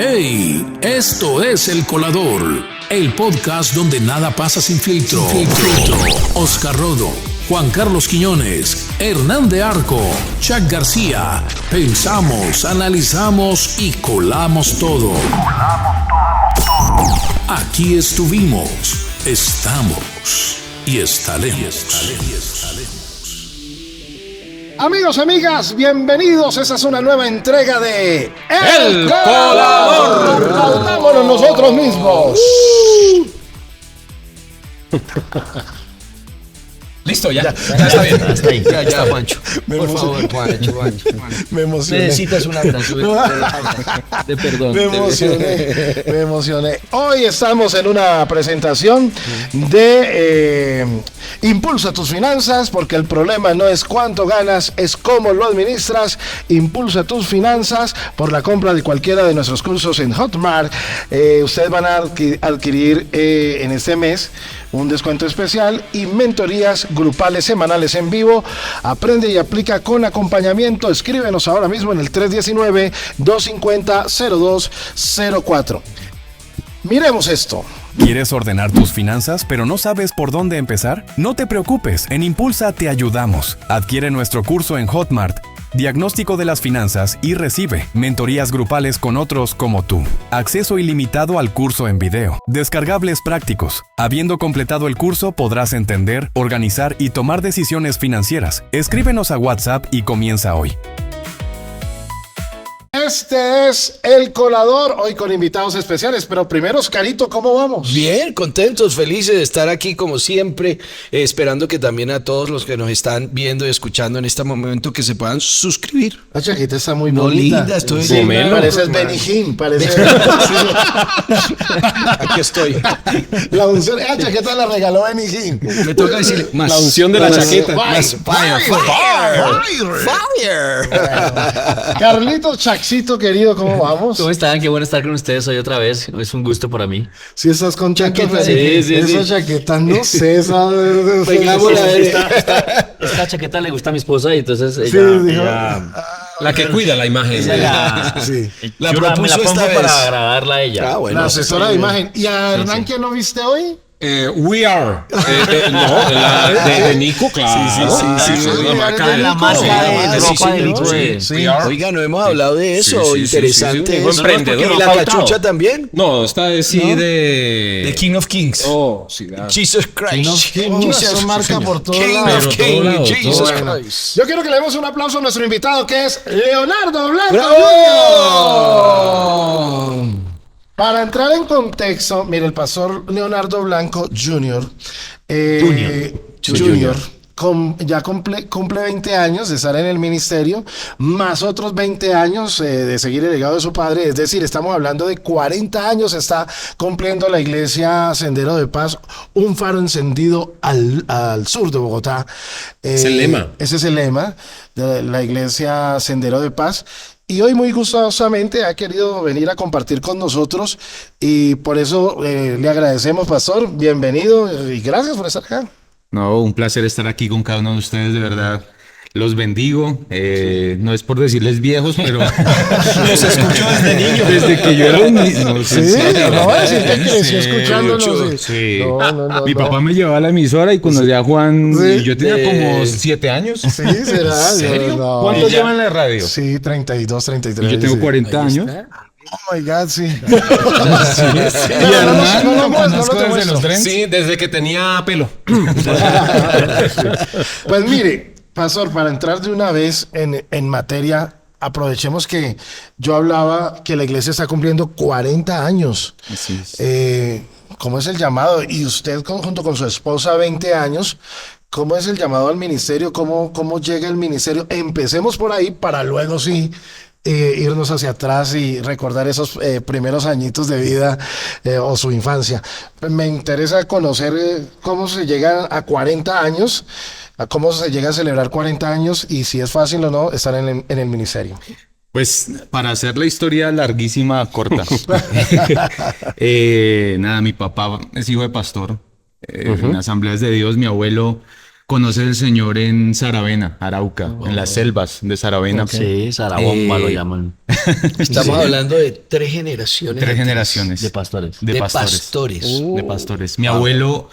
¡Hey! Esto es El Colador, el podcast donde nada pasa sin filtro. Oscar Rodo, Juan Carlos Quiñones, Hernán de Arco, Chuck García. Pensamos, analizamos y colamos todo. Aquí estuvimos, estamos y estaremos. Amigos, amigas, bienvenidos. Esa es una nueva entrega de El Colador. Aplaudámonos nosotros mismos. Listo, ya está bien. Hasta ahí. Ya, Juancho. Por favor, Juancho. Me emocioné. Necesitas un abrazo de perdón. Me emocioné. Hoy estamos en una presentación de Impulsa tus finanzas, porque el problema no es cuánto ganas, es cómo lo administras. Impulsa tus finanzas por la compra de cualquiera de nuestros cursos en Hotmart. Ustedes van a adquirir en este mes un descuento especial y mentorías grupales semanales en vivo. Aprende y aplica con acompañamiento. Escríbenos ahora mismo en el 319-250-0204. Miremos esto. ¿Quieres ordenar tus finanzas, pero no sabes por dónde empezar? No te preocupes, en Impulsa te ayudamos. Adquiere nuestro curso en Hotmart, Diagnóstico de las Finanzas, y recibe mentorías grupales con otros como tú. Acceso ilimitado al curso en video. Descargables prácticos. Habiendo completado el curso, podrás entender, organizar y tomar decisiones financieras. Escríbenos a WhatsApp y comienza hoy. Este es El Colador, hoy con invitados especiales, pero primero, Oscarito, ¿cómo vamos? Bien, contentos, felices de estar aquí como siempre, esperando que también a todos los que nos están viendo y escuchando en este momento que se puedan suscribir. La chaqueta está muy bonita. Linda, estoy sí, pareces Benny Hinn, parece. Aquí estoy. La unción, la chaqueta la regaló Benny Hinn. Me toca decirle más. La unción de la chaqueta. Fire. Carlitos Chaxito, querido, ¿cómo vamos? ¿Cómo están? Qué bueno estar con ustedes hoy otra vez. Es un gusto para mí. Si estás con chaqueta. Sí. Esa chaqueta, no sé, esa. Esta chaqueta le gusta a mi esposa y entonces ella... Sí, dijo. La que cuida la imagen. Sí. La Yo me propuso la pongo esta vez. para agradarla a ella. La asesora de imagen. ¿Y a Hernán quién lo viste hoy? We Are. De Nico, claro. Sí. La marca de La Nico. marca de ropa de Nico. Sí. We Are. Oiga, no hemos hablado de eso, Sí, interesante. sí, un eso. emprendedor. ¿Y la cachucha también? No, esta es sí de... The King of Kings. Oh, sí, claro. Jesus Christ. Eso marca por todos King lados. of Pero todo lado, Kings. Jesus todo lado. Christ. Yo quiero que le demos un aplauso a nuestro invitado, que es Leonardo Blanco. ¡Bravo! Para entrar en contexto, mire, el pastor Leonardo Blanco Jr. Ya cumple 20 años de estar en el ministerio, más otros 20 años de seguir el legado de su padre. Es decir, estamos hablando de 40 años está cumpliendo la iglesia Sendero de Paz, un faro encendido al sur de Bogotá. Es el lema. Ese es el lema de la iglesia Sendero de Paz. Y hoy muy gustosamente ha querido venir a compartir con nosotros y por eso le agradecemos, pastor. Bienvenido y gracias por estar acá. No, un placer estar aquí con cada uno de ustedes, de verdad. Los bendigo. No es por decirles viejos, pero los escucho desde niño. Desde que yo era un niño. No, Sí, no, sí te creció escuchándonos. Sí. No, Mi papá me llevaba a la emisora y conocí a Juan. Sí. Y yo tenía como 7 años. Sí, será. ¿En serio? No. ¿Cuántos llevan en la radio? Sí, 32, 33. Y yo tengo sí. 40 años. Oh my God, sí. Y Hernán lo conozco desde los 30. Sí, desde que tenía pelo. Pues mire, pastor, para entrar de una vez en materia, aprovechemos que yo hablaba que la iglesia está cumpliendo 40 años. Así es. ¿Cómo es el llamado? Y usted junto con su esposa 20 años, ¿cómo es el llamado al ministerio? ¿Cómo llega el ministerio? Empecemos por ahí para luego sí irnos hacia atrás y recordar esos primeros añitos de vida o su infancia. Me interesa conocer cómo se llega a 40 años, a cómo se llega a celebrar 40 años y si es fácil o no estar en el ministerio. Pues para hacer la historia larguísima, corta. Nada, mi papá es hijo de pastor. En Asambleas de Dios, mi abuelo conoce al Señor en Saravena, Arauca, en las selvas de Saravena. Sí, Sarabomba lo llaman. Estamos hablando de 3 generaciones. 3 generaciones. De pastores. De pastores. De pastores. Mi abuelo,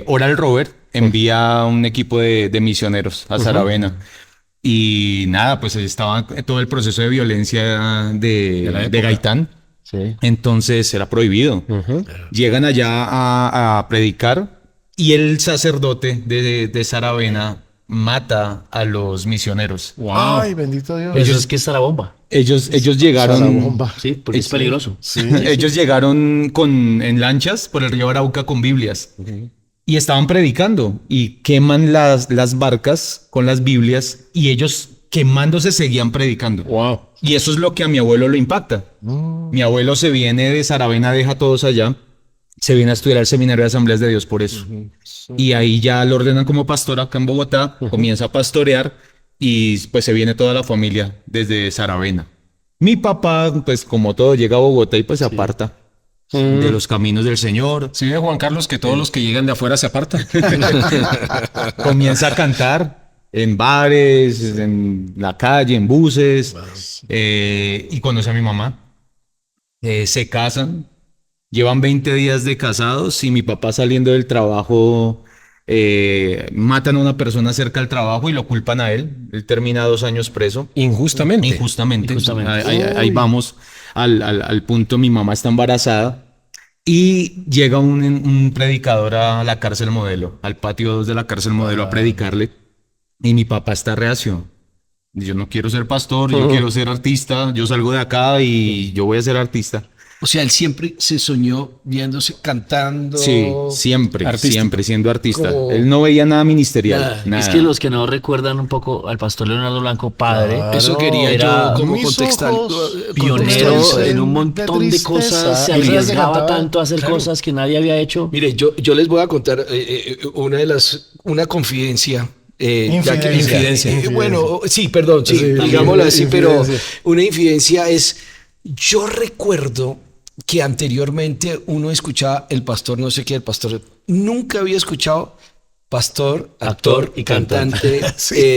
Oral Robert, envía un equipo de misioneros a Saravena. Y nada, pues estaba todo el proceso de violencia de Gaitán. Sí. Entonces era prohibido. Llegan allá a predicar y el sacerdote de Saravena mata a los misioneros. Ay, bendito Dios. Eso es que es Sarabomba. Ellos llegaron... Sarabomba. Sí, porque es peligroso. Ellos llegaron en lanchas por el río Arauca con Biblias. Y estaban predicando y queman las barcas con las Biblias y ellos quemándose seguían predicando. Wow. Y eso es lo que a mi abuelo lo impacta. Mi abuelo se viene de Saravena, deja a todos allá, se viene a estudiar al Seminario de Asambleas de Dios por eso. Y ahí ya lo ordenan como pastor acá en Bogotá, comienza a pastorear y pues se viene toda la familia desde Saravena. Mi papá, pues como todo, llega a Bogotá y pues se aparta de los caminos del Señor. Sí, Juan Carlos, que todos los que llegan de afuera se apartan. Comienza a cantar en bares, en la calle, en buses, y conoce a mi mamá. Se casan, llevan 20 días de casados y mi papá saliendo del trabajo, matan a una persona cerca del trabajo y lo culpan a él. Él termina 2 años preso. Injustamente. Injustamente. Ahí vamos al punto. Mi mamá está embarazada y llega un predicador a la cárcel Modelo, al patio 2 de la cárcel Modelo a predicarle. Y mi papá está reacio. Yo no quiero ser pastor, yo quiero ser artista, yo salgo de acá y yo voy a ser artista. O sea, él siempre se soñó viéndose cantando. Sí, siempre siendo artista. Como... Él no veía nada ministerial. Nada. Es que los que no recuerdan un poco al pastor Leonardo Blanco, padre, Eso quería era yo como contextual. pionero en un montón de cosas, se arriesgaba tanto a hacer cosas que nadie había hecho. Mire, yo les voy a contar una confidencia. Infidencia. Bueno, sí, perdón, sí, digámoslo así, pero una infidencia es, yo recuerdo que anteriormente uno escuchaba el pastor, no sé qué, el pastor, nunca había escuchado pastor, actor y cantante,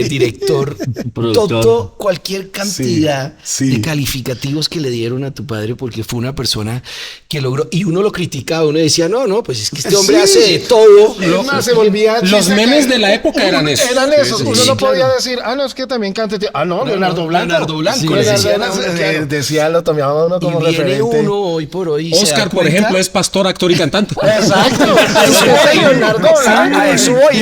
director, productor. todo, cualquier cantidad de calificativos que le dieron a tu padre, porque fue una persona que logró, y uno lo criticaba, uno decía, no, pues es que este hombre hace de todo. Se volvía Los memes de la época eran esos. Eran esos. Uno no podía decir, no, es que también cante. Leonardo Blanco. Leonardo Blanco. Decía, lo tomaba uno como y viene referente. uno hoy por hoy. Oscar, por ejemplo, es pastor, actor y cantante. Exacto. Leonardo Blanco. A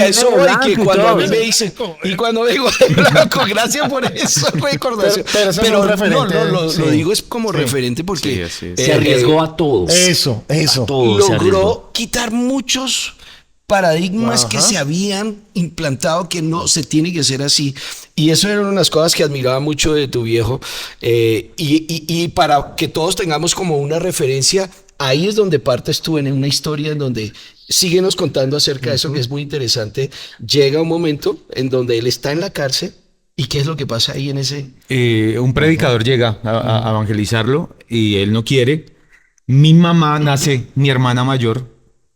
eso voy, que cuando a mí me dicen, y cuando digo Blanco, gracias por eso, recordación. Pero lo digo es como referente porque se arriesgó a todos. Eso. A todos se arriesgó. Logró quitar muchos paradigmas que se habían implantado que no se tiene que ser así. Y eso eran unas cosas que admiraba mucho de tu viejo. Y para que todos tengamos como una referencia, ahí es donde partes tú en una historia en donde síguenos contando acerca de eso, que es muy interesante. Llega un momento en donde él está en la cárcel. ¿Y qué es lo que pasa ahí en ese? Un predicador llega a evangelizarlo y él no quiere. Mi mamá nace, mi hermana mayor,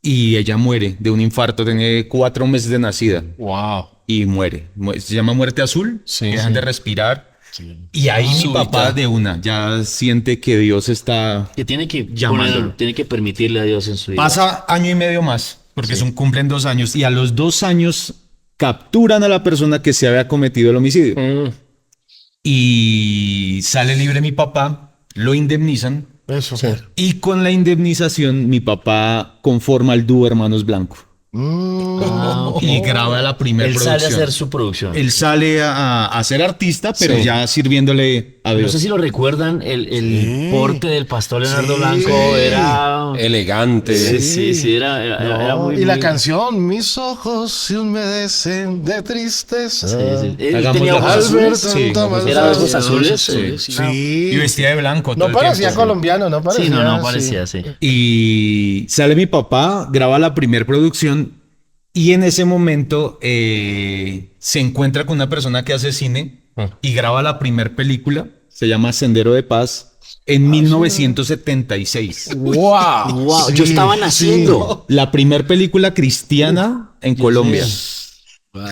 y ella muere de un infarto. Tiene 4 meses de nacida. Wow. Y muere. Se llama muerte azul. Sí, dejan de respirar. Sí. Y ahí mi papá de una ya siente que Dios está que tiene que llamándolo. Tiene que permitirle a Dios en su vida. Pasa 1 año y medio más, porque cumplen 2 años. Y a los 2 años capturan a la persona que se había cometido el homicidio. Y sale libre mi papá, lo indemnizan. Eso. Y con la indemnización mi papá conforma el dúo Hermanos Blanco. Y graba la primera producción. Él sale a hacer su producción. Él sale a ser artista, pero ya sirviéndole a Dios. No sé si lo recuerdan, el porte del pastor Leonardo Blanco era... elegante. Sí, era muy... Y la canción, mis ojos se humedecen de tristeza. Sí. Él tenía ojos azules. Era de ojos azules. Sí. Y vestía de blanco. No parecía colombiano, no parecía. Sí, no parecía, sí. Y sale mi papá, graba la primera producción. Y en ese momento se encuentra con una persona que hace cine y graba la primera película, se llama Sendero de Paz, en 1976. ¡Wow! Yo estaba naciendo. La primera película cristiana en Colombia.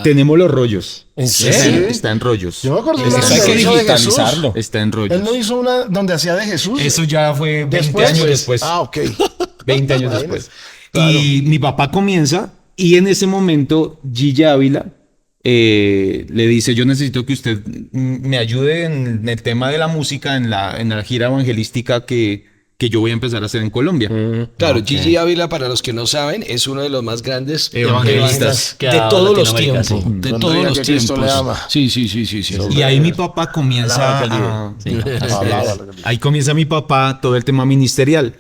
Tenemos los rollos. ¿En Está, serio? está en rollos. Yo me acuerdo de Eso una hay que donde hizo de Jesús. digitalizarlo. Está en rollos. Él no hizo una donde hacía de Jesús. Eso ya fue 20 después. años después. Ah, ok. 20 años después. Claro. Y mi papá comienza y en ese momento Gigi Ávila le dice, yo necesito que usted me ayude en el tema de la música, en la gira evangelística que yo voy a empezar a hacer en Colombia. Claro, Gigi Ávila, para los que no saben, es uno de los más grandes Evangelistas que de ha todos los Latinoamérica, tiempos. sí. De Cuando todos diga los que Cristo tiempos. le ama. Sí. Y ahí mi papá comienza ahí comienza mi papá todo el tema ministerial.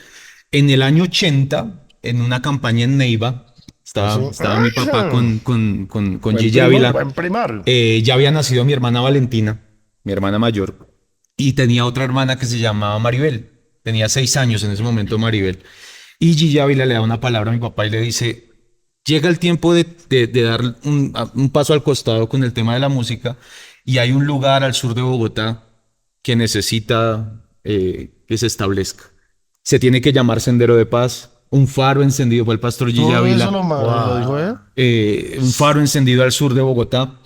En el año 80, en una campaña en Neiva, estaba mi papá con Gigi Ávila. Buen primar. Ya había nacido mi hermana Valentina, mi hermana mayor, y tenía otra hermana que se llamaba Maribel. Tenía 6 años en ese momento Maribel. Y Gigi Ávila le da una palabra a mi papá y le dice, llega el tiempo de dar un paso al costado con el tema de la música y hay un lugar al sur de Bogotá que necesita que se establezca. Se tiene que llamar Sendero de Paz, un faro encendido por el pastor Gigi Todo Ávila. eso lo dijo él. Un faro encendido al sur de Bogotá.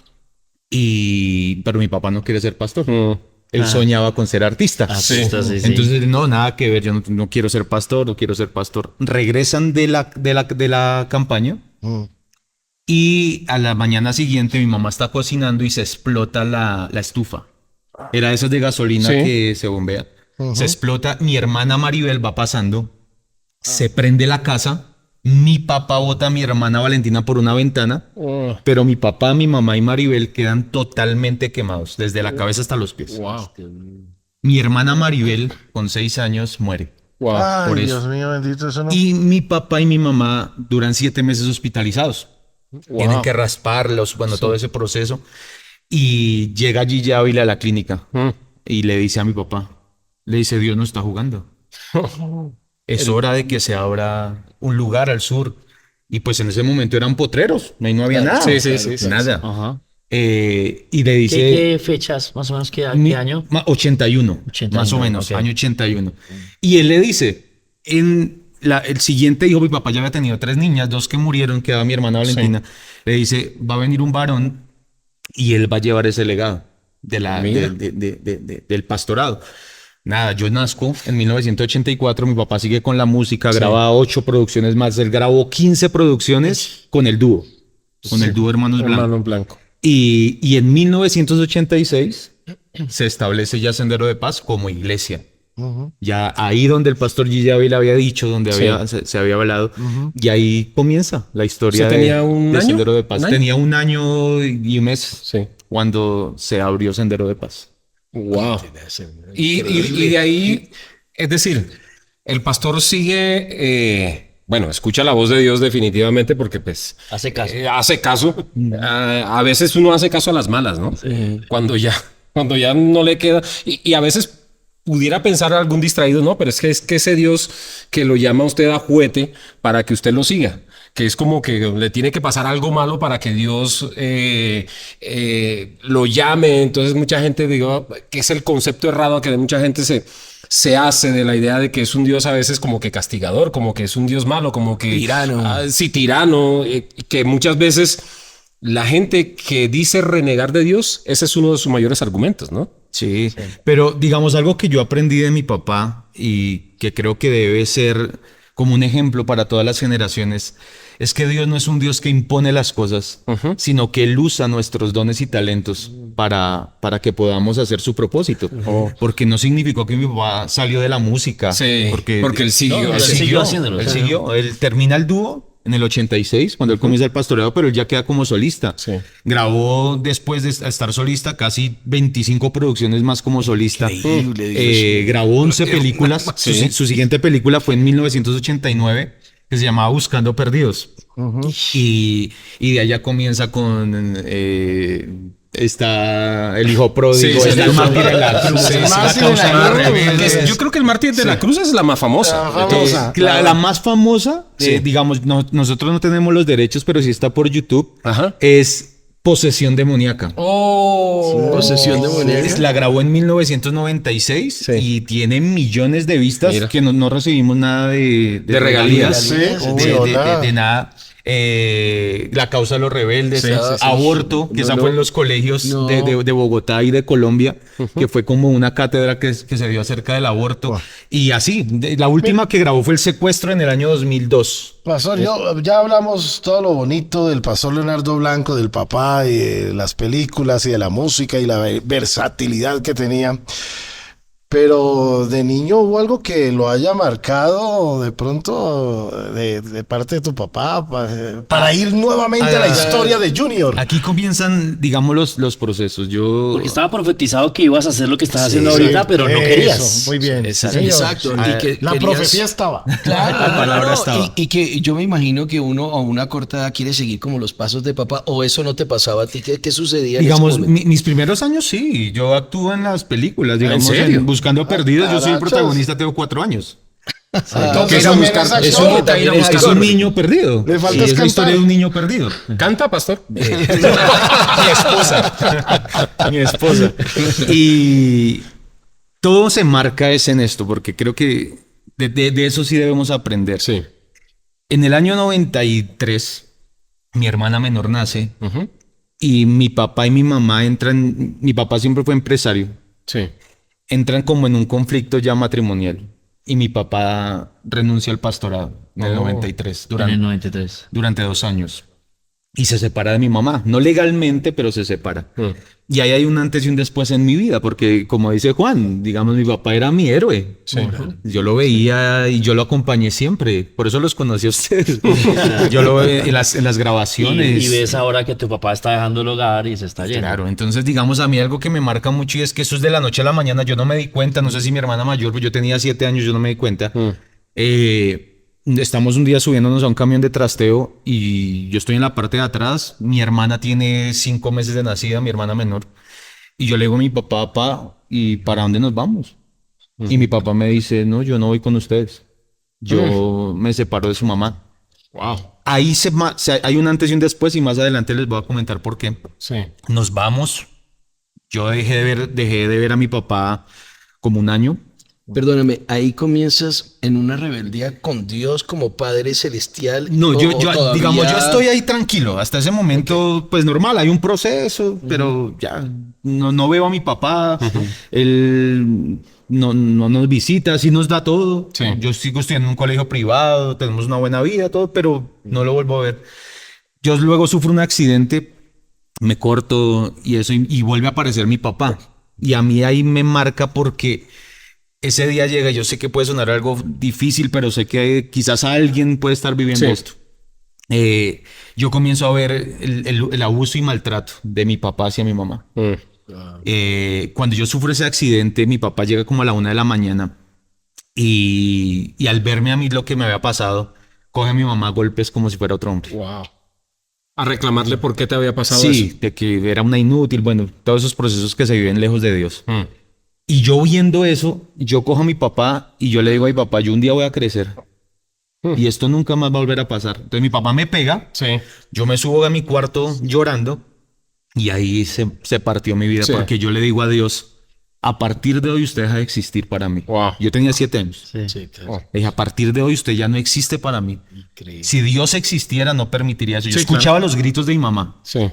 Pero mi papá no quiere ser pastor. Él soñaba con ser artista. Artista, sí. Entonces, no, nada que ver. Yo no quiero ser pastor, no quiero ser pastor. Regresan de la campaña y a la mañana siguiente mi mamá está cocinando y se explota la estufa. Era esas de gasolina que se bombea. Se explota. Mi hermana Maribel va pasando. Se prende la casa. Mi papá bota a mi hermana Valentina por una ventana, pero mi papá, mi mamá y Maribel quedan totalmente quemados, desde la cabeza hasta los pies. Mi hermana Maribel, con 6 años, muere. Ay, por eso. Dios mío, bendito eso no. Y mi papá y mi mamá duran 7 meses hospitalizados. Tienen que rasparlos, bueno, todo ese proceso. Y llega Gigi Ávila a la clínica y le dice a mi papá, le dice, Dios no está jugando. Es hora de que se abra un lugar al sur. Y pues en ese momento eran potreros, ahí no había nada. Sí. Nada. Ajá. Y le dice... ¿Qué fechas, más o menos, qué año? 81, 81, más o menos, ok. año 81. Y él le dice, el siguiente hijo, mi papá ya había tenido 3 niñas, 2 que murieron, quedaba mi hermana Valentina. Le dice, va a venir un varón y él va a llevar ese legado del pastorado. Nada, yo nazco en 1984, mi papá sigue con la música, graba 8 producciones más, él grabó 15 producciones con el dúo Hermanos Blanco. Hermano Blanco. Y en 1986 se establece ya Sendero de Paz como iglesia. Ya ahí donde el pastor Gigi Ávila había dicho, donde se había hablado, y ahí comienza la historia ¿Usted tenía un de año? Sendero de Paz. ¿Un año? Tenía 1 año y un mes Sí. cuando se abrió Sendero de Paz. Wow. Y de ahí, es decir, el pastor sigue, bueno, escucha la voz de Dios definitivamente porque pues... Hace caso. hace caso. A veces uno hace caso a las malas, ¿no? Cuando ya no le queda... Y a veces pudiera pensar algún distraído, no, pero es que ese Dios que lo llama a usted a juguete para que usted lo siga. Que es como que le tiene que pasar algo malo para que Dios lo llame. Entonces mucha gente digo que es el concepto errado que de mucha gente se hace de la idea de que es un Dios a veces como que castigador, como que es un Dios malo, como que... Tirano. Sí, tirano. Que muchas veces la gente que dice renegar de Dios, ese es uno de sus mayores argumentos, ¿no? Sí, pero digamos algo que yo aprendí de mi papá y que creo que debe ser como un ejemplo para todas las generaciones, es que Dios no es un Dios que impone las cosas, sino que Él usa nuestros dones y talentos para que podamos hacer su propósito. Porque no significó que mi papá salió de la música. Sí, porque él siguió. No, él él siguió haciéndolo. Él siguió. Él termina el dúo en el 86, cuando él comienza el pastoreado, pero él ya queda como solista. Sí. Grabó, después de estar solista, casi 25 producciones más como solista. Grabó 11 películas. Su siguiente película fue en 1989, que se llamaba Buscando Perdidos. Y de allá comienza con... está el hijo pródigo, Sí, está el mártir de la cruz, Sí, la mártir causa de de la los cruz. rebeldes. Yo creo que el mártir de la cruz es la más famosa. La famosa. La más famosa, digamos, nosotros no tenemos los derechos, pero sí está por YouTube, Ajá. es Posesión Demoníaca. Posesión demoníaca. La grabó en 1996 y tiene millones de vistas. Mira. Que no recibimos nada de regalías. Sí, de obvio, nada. nada. La causa de los rebeldes, Sí, sí, sí. aborto, que esa fue en los colegios de Bogotá y de Colombia, que fue como una cátedra que se dio acerca del aborto. Y así, la última que grabó fue El secuestro en el año 2002. Pastor, ya hablamos todo lo bonito del pastor Leonardo Blanco, del papá y de las películas y de la música y la versatilidad que tenía. Pero de niño hubo algo que lo haya marcado de pronto de parte de tu papá para ir nuevamente a la historia de Junior. Aquí comienzan, digamos, los procesos. Porque estaba profetizado que ibas a hacer lo que estás haciendo ahorita, pero no querías. Eso, muy bien. Exacto. Y que La profecía estaba. Claro, La palabra estaba. Y que yo me imagino que uno a una corta edad quiere seguir como los pasos de papá, o eso no te pasaba a ti. ¿Qué sucedía? Digamos, en ese momento? mis primeros años sí, yo actúo en las películas, digamos, ¿En serio? Buscando Perdidos, yo soy el carachos. protagonista, tengo 4 años. Entonces, Era también buscar- es es actor. un, también es un niño perdido. Le falta Y es la cantar. historia de un niño perdido. ¿Canta, pastor? Mi esposa. Mi esposa. Y todo se marca es en esto, porque creo que de eso sí debemos aprender. Sí. En el año 93, mi hermana menor nace y mi papá y mi mamá entran. Mi papá siempre fue empresario. Sí. Entran como en un conflicto ya matrimonial. Y mi papá renuncia al pastorado en el 93, En el 93. durante 2 años. Y se separa de mi mamá. No legalmente, pero se separa. Y ahí hay un antes y un después en mi vida, porque como dice Juan, digamos, mi papá era mi héroe. Sí. Yo lo veía y yo lo acompañé siempre. Por eso los conocí a ustedes. Yo lo veo en las grabaciones. Y ves ahora que tu papá está dejando el hogar y se está yendo. Claro, entonces digamos a mí algo que me marca mucho y es que eso es de la noche a la mañana, yo no me di cuenta, no sé si mi hermana mayor, pues yo tenía 7 años, yo no me di cuenta. Estamos un día subiéndonos a un camión de trasteo y yo estoy en la parte de atrás, mi hermana tiene 5 meses de nacida, mi hermana menor, y yo le digo a mi papá, papá, ¿y para dónde nos vamos? Y mi papá me dice, no, yo no voy con ustedes, yo me separo de su mamá. Wow. Ahí hay un antes y un después y más adelante les voy a comentar por qué. Sí. Nos vamos. Yo dejé de ver a mi papá como 1 año. Perdóname, ahí comienzas en una rebeldía con Dios como Padre Celestial. No, yo todavía- digamos, yo estoy ahí tranquilo. Hasta ese momento, pues normal, hay un proceso, pero ya no veo a mi papá. Él no nos visita, sí nos da todo. Sí. Yo sigo estudiando en un colegio privado, tenemos una buena vida, todo, pero no lo vuelvo a ver. Yo luego sufro un accidente, me corto y eso, y vuelve a aparecer mi papá. Y a mí ahí me marca porque ese día llega, yo sé que puede sonar algo difícil, pero sé que quizás alguien puede estar viviendo Sí. esto. Yo comienzo a ver el abuso y maltrato de mi papá hacia mi mamá. Cuando yo sufro ese accidente, mi papá llega como a la 1 de la mañana y al verme a mí lo que me había pasado, coge a mi mamá a golpes como si fuera otro hombre. Wow. A reclamarle por qué te había pasado Sí, eso. de que era una inútil, bueno, todos esos procesos que se viven lejos de Dios. Y yo viendo eso, yo cojo a mi papá y yo le digo a mi papá, yo un día voy a crecer. Y esto nunca más va a volver a pasar. Entonces mi papá me pega, Sí. yo me subo a mi cuarto llorando y ahí se partió mi vida Sí. porque yo le digo a Dios, a partir de hoy usted deja de existir para mí. Wow. Yo tenía 7 años. Sí, claro. Oh. Le dije, a partir de hoy usted ya no existe para mí. Increíble. Si Dios existiera no permitiría eso. Yo Sí, escuchaba los gritos de mi mamá. Sí.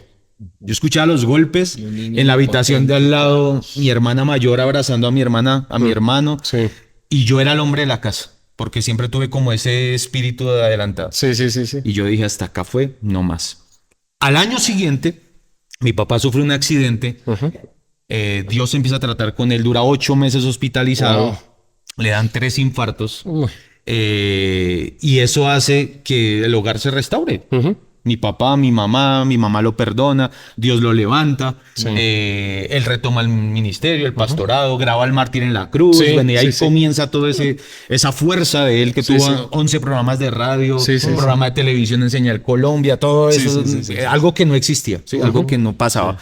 Yo escuchaba los golpes en la habitación de al lado, mi hermana mayor abrazando a mi hermana, a mi hermano, Sí. y yo era el hombre de la casa, porque siempre tuve como ese espíritu de adelantado. Sí, sí, sí, sí. Y yo dije, hasta acá fue, no más. Al año siguiente, mi papá sufre un accidente, Dios empieza a tratar con él, dura 8 meses hospitalizado, Wow. le dan 3 infartos, Uy. y eso hace que el hogar se restaure. Mi papá, mi mamá lo perdona, Dios lo levanta, él retoma el ministerio, el pastorado, graba al mártir en la cruz, Sí, bueno, y ahí sí, sí. comienza toda esa fuerza de él que Sí, tuvo sí. 11 programas de radio, Sí, sí, un sí. programa de televisión en Señal Colombia, todo Sí, eso, sí, sí, sí, sí. algo que no existía, ¿sí? Algo que no pasaba,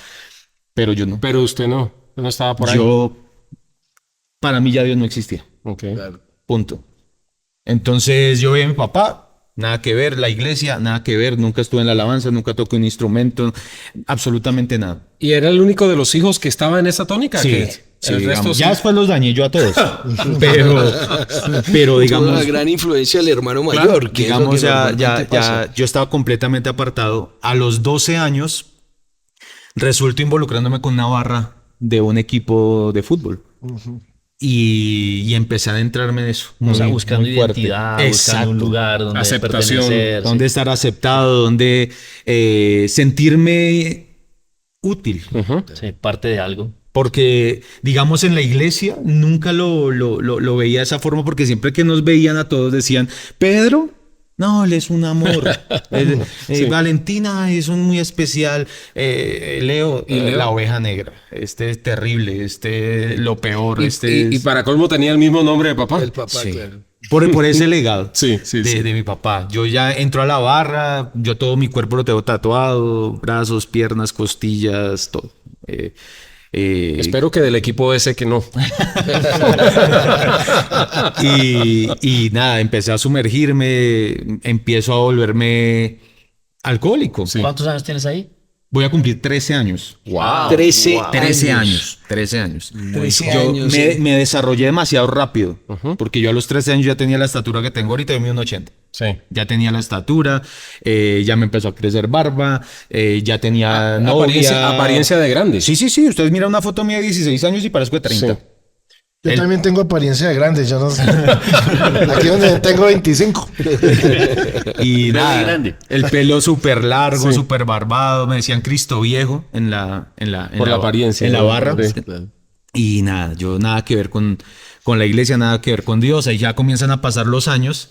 pero yo no. Pero usted no estaba por ahí. Para mí ya Dios no existía, Ok. punto. Entonces yo vi a mi papá Nada que ver, la iglesia, nada que ver, nunca estuve en la alabanza, nunca toqué un instrumento, absolutamente nada. ¿Y era el único de los hijos que estaba en esa tónica? Sí, ¿Que sí, el resto digamos, sí? ya después los dañé yo a todos, pero Tuvo digamos, una gran influencia del hermano claro, mayor, que digamos es lo que ya normalmente pasa. yo estaba completamente apartado. A los 12 años resulto involucrándome con una barra de un equipo de fútbol. Y empecé a adentrarme en eso. O sea, muy- buscando muy fuerte. identidad, buscando Exacto. un lugar donde Aceptación. pertenecer. Dónde estar aceptado, dónde sentirme útil. Sí, parte de algo. Porque, digamos, en la iglesia nunca lo veía de esa forma, porque siempre que nos veían a todos decían, Pedro, no, él es un amor. Valentina es un muy especial. Leo, la oveja negra. Este es terrible, lo peor. Y para colmo tenía el mismo nombre de papá. El papá, Sí. claro. Por ese legado Sí. de mi papá. Yo ya entro a la barra, yo todo mi cuerpo lo tengo tatuado, brazos, piernas, costillas, todo. Espero que del equipo ese que no. Y nada, empecé a sumergirme, empiezo a volverme alcohólico. ¿Cuántos años tienes ahí? Voy a cumplir 13 años. Wow. 13 13 años. 13 años. 13 Yo años. me desarrollé demasiado rápido, porque yo a los 13 años ya tenía la estatura que tengo ahorita, yo mido 1,80. Sí. Ya tenía la estatura, ya me empezó a crecer barba, ya tenía novia. Apariencia de grande. Sí. Ustedes miran una foto mía de 16 años y parezco de 30. Sí. Yo también tengo apariencia de grande, yo no sé. Aquí donde tengo 25. Y Pero nada, muy grande. el pelo súper largo, Sí. súper barbado. Me decían Cristo Viejo Por la apariencia, en la ¿no? barra. Sí. Y nada, yo nada que ver con la iglesia, nada que ver con Dios. Ahí ya comienzan a pasar los años.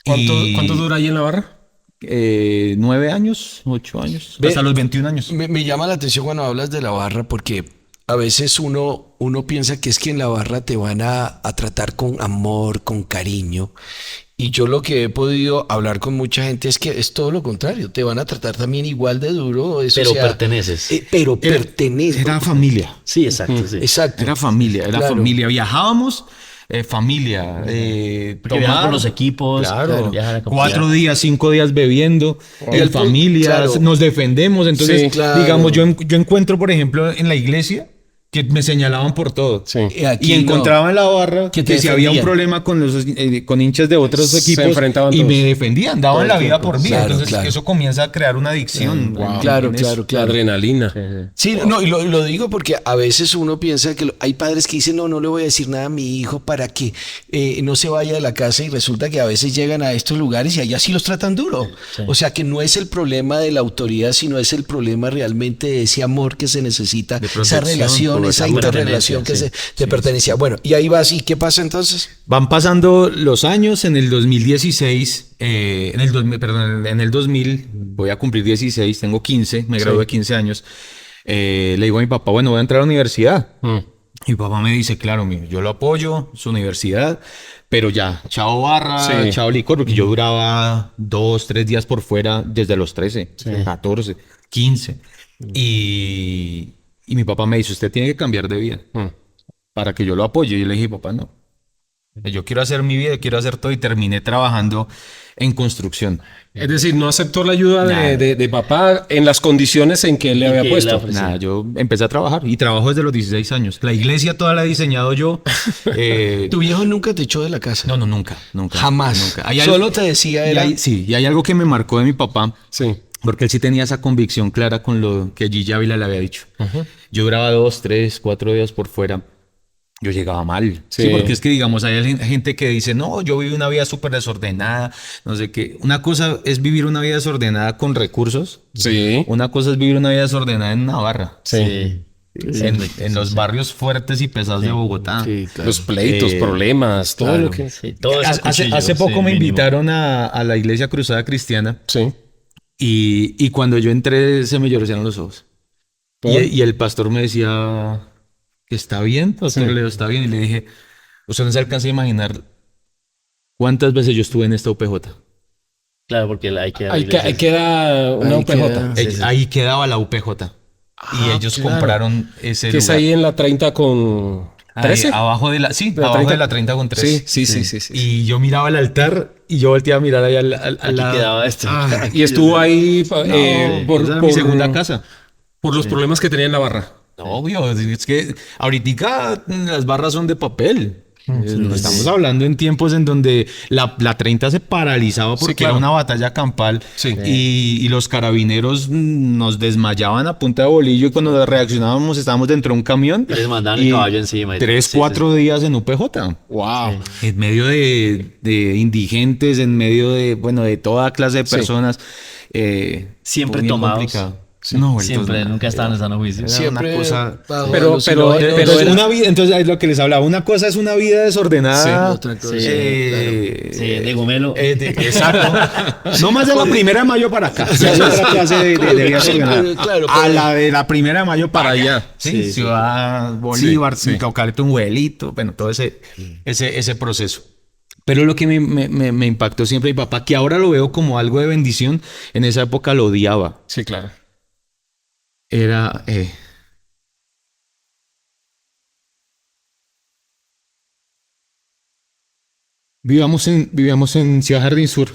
¿Cuánto dura ahí en la barra? 9 años, 8 años, Ve- hasta los 21 años. Me llama la atención cuando hablas de la barra porque a veces uno piensa que es que en la barra te van a tratar con amor, con cariño. Y yo lo que he podido hablar con mucha gente es que es todo lo contrario. Te van a tratar también igual de duro. Eso, Pero o sea, perteneces. pero perteneces. Era familia. Sí, exacto. Sí. Exacto. Era familia, Claro. Viajábamos, familia. Porque viajan con los equipos. Claro. Viajan a 4 días, 5 días bebiendo, Y en el pu- familias, claro. nos defendemos. Entonces, Sí, claro. digamos, yo encuentro, por ejemplo, en la iglesia que me señalaban por todo. Sí. Aquí Y encontraba en la barra Que que, te si había un defendían. problema con hinchas de otros Se equipos enfrentaban y todos. me defendían, daban la vida por mí. Claro, Entonces claro. eso comienza a crear una adicción. Claro, en claro, eso. claro. Adrenalina. Sí, no, y lo digo porque a veces uno piensa que hay padres que dicen, no le voy a decir nada a mi hijo para que no se vaya de la casa y resulta que a veces llegan a estos lugares y allá sí los tratan duro. O sea que no es el problema de la autoridad, sino es el problema realmente de ese amor que se necesita, esa protección, relación, por esa esa interrelación que de pertenencia. Bueno, y ahí vas, ¿y qué pasa entonces? Van pasando los años, en el 2016, en el 2000, voy a cumplir 16, tengo 15, me gradué de 15 años. Le digo a mi papá, bueno, voy a entrar a la universidad. Y mi papá me dice, claro, yo lo apoyo, su universidad, pero ya, chao barra, Sí. chao licor, porque yo duraba 2, 3 días por fuera desde los 13, 14, 15. Y mi papá me dice, usted tiene que cambiar de vida para que yo lo apoye. Y yo le dije, papá, no. Yo quiero hacer mi vida, quiero hacer todo y terminé trabajando en construcción. Es decir, no aceptó la ayuda Nada. de papá en las condiciones en que él le En había que puesto. le ofreció. Nada, yo empecé a trabajar y trabajo desde los 16 años. La iglesia toda la he diseñado yo. Tu viejo nunca te echó de la casa. No, nunca. Jamás. Nunca. Hay Solo algo- te decía, y era... hay- y hay algo que me marcó de mi papá. Sí. Porque él sí tenía esa convicción clara con lo que Gigi Ávila le había dicho. Yo duraba 2, 3, 4 días por fuera. Yo llegaba mal. Sí. Sí, porque es que, digamos, hay gente que dice, no, yo viví una vida súper desordenada, no sé qué. Una cosa es vivir una vida desordenada con recursos. Sí. Una cosa es vivir una vida desordenada en Navarra. Sí. En los barrios fuertes y pesados de Bogotá. Sí, claro. Los pleitos, problemas, todo claro. lo que... Sí, todo es cuchillo, Hace sí, poco me mínimo. invitaron a la iglesia Cruzada Cristiana Sí. y cuando yo entré se me lloraron los ojos. ¿Por? Y el pastor me decía que está bien, pastor Sí. Leo, está bien. Y le dije, usted no se alcanza a imaginar cuántas veces yo estuve en esta UPJ. Claro, porque hay que... Ahí queda una Ahí UPJ. queda. Ahí quedaba la UPJ. Y ellos claro. compraron ese Que es lugar. ahí en la 30 con... ¿13? Abajo de la, sí, ¿De la abajo 30? de la 30 con 3. Sí. Y yo miraba el altar y yo volteaba a mirar ahí al Aquí lado. quedaba esto. Y estuvo ahí Esa era mi segunda casa. por los problemas que tenía en la barra. No, obvio, es que ahorita las barras son de papel. Estamos hablando en tiempos en donde la 30 se paralizaba porque claro. era una batalla campal Sí. y los carabineros nos desmayaban a punta de bolillo y cuando reaccionábamos estábamos dentro de un camión. Les mandaban el caballo encima. 3-4 días en UPJ. Wow. En medio de indigentes, en medio de, bueno, de toda clase de personas. Siempre bien tomados. complicado. No, Siempre, entonces, nunca estaban en sano juicio. era Siempre una cosa. bajo Pero Entonces, era- una vida, entonces es lo que les hablaba. Una cosa es una vida desordenada. otra cosa. Sí, de gomelo. Exacto. No más de la 1 de mayo para acá. Ya es otra clase de vida Sí, desordenada. claro, A pero- la de la 1 de mayo para allá. Sí, Sí. Ciudad Bolívar, Sí. Caucalete, un huelito. Bueno, todo ese proceso. Pero lo que me impactó siempre mi papá, que ahora lo veo como algo de bendición, en esa época lo odiaba. Sí, claro. Era vivíamos en Ciudad Jardín Sur.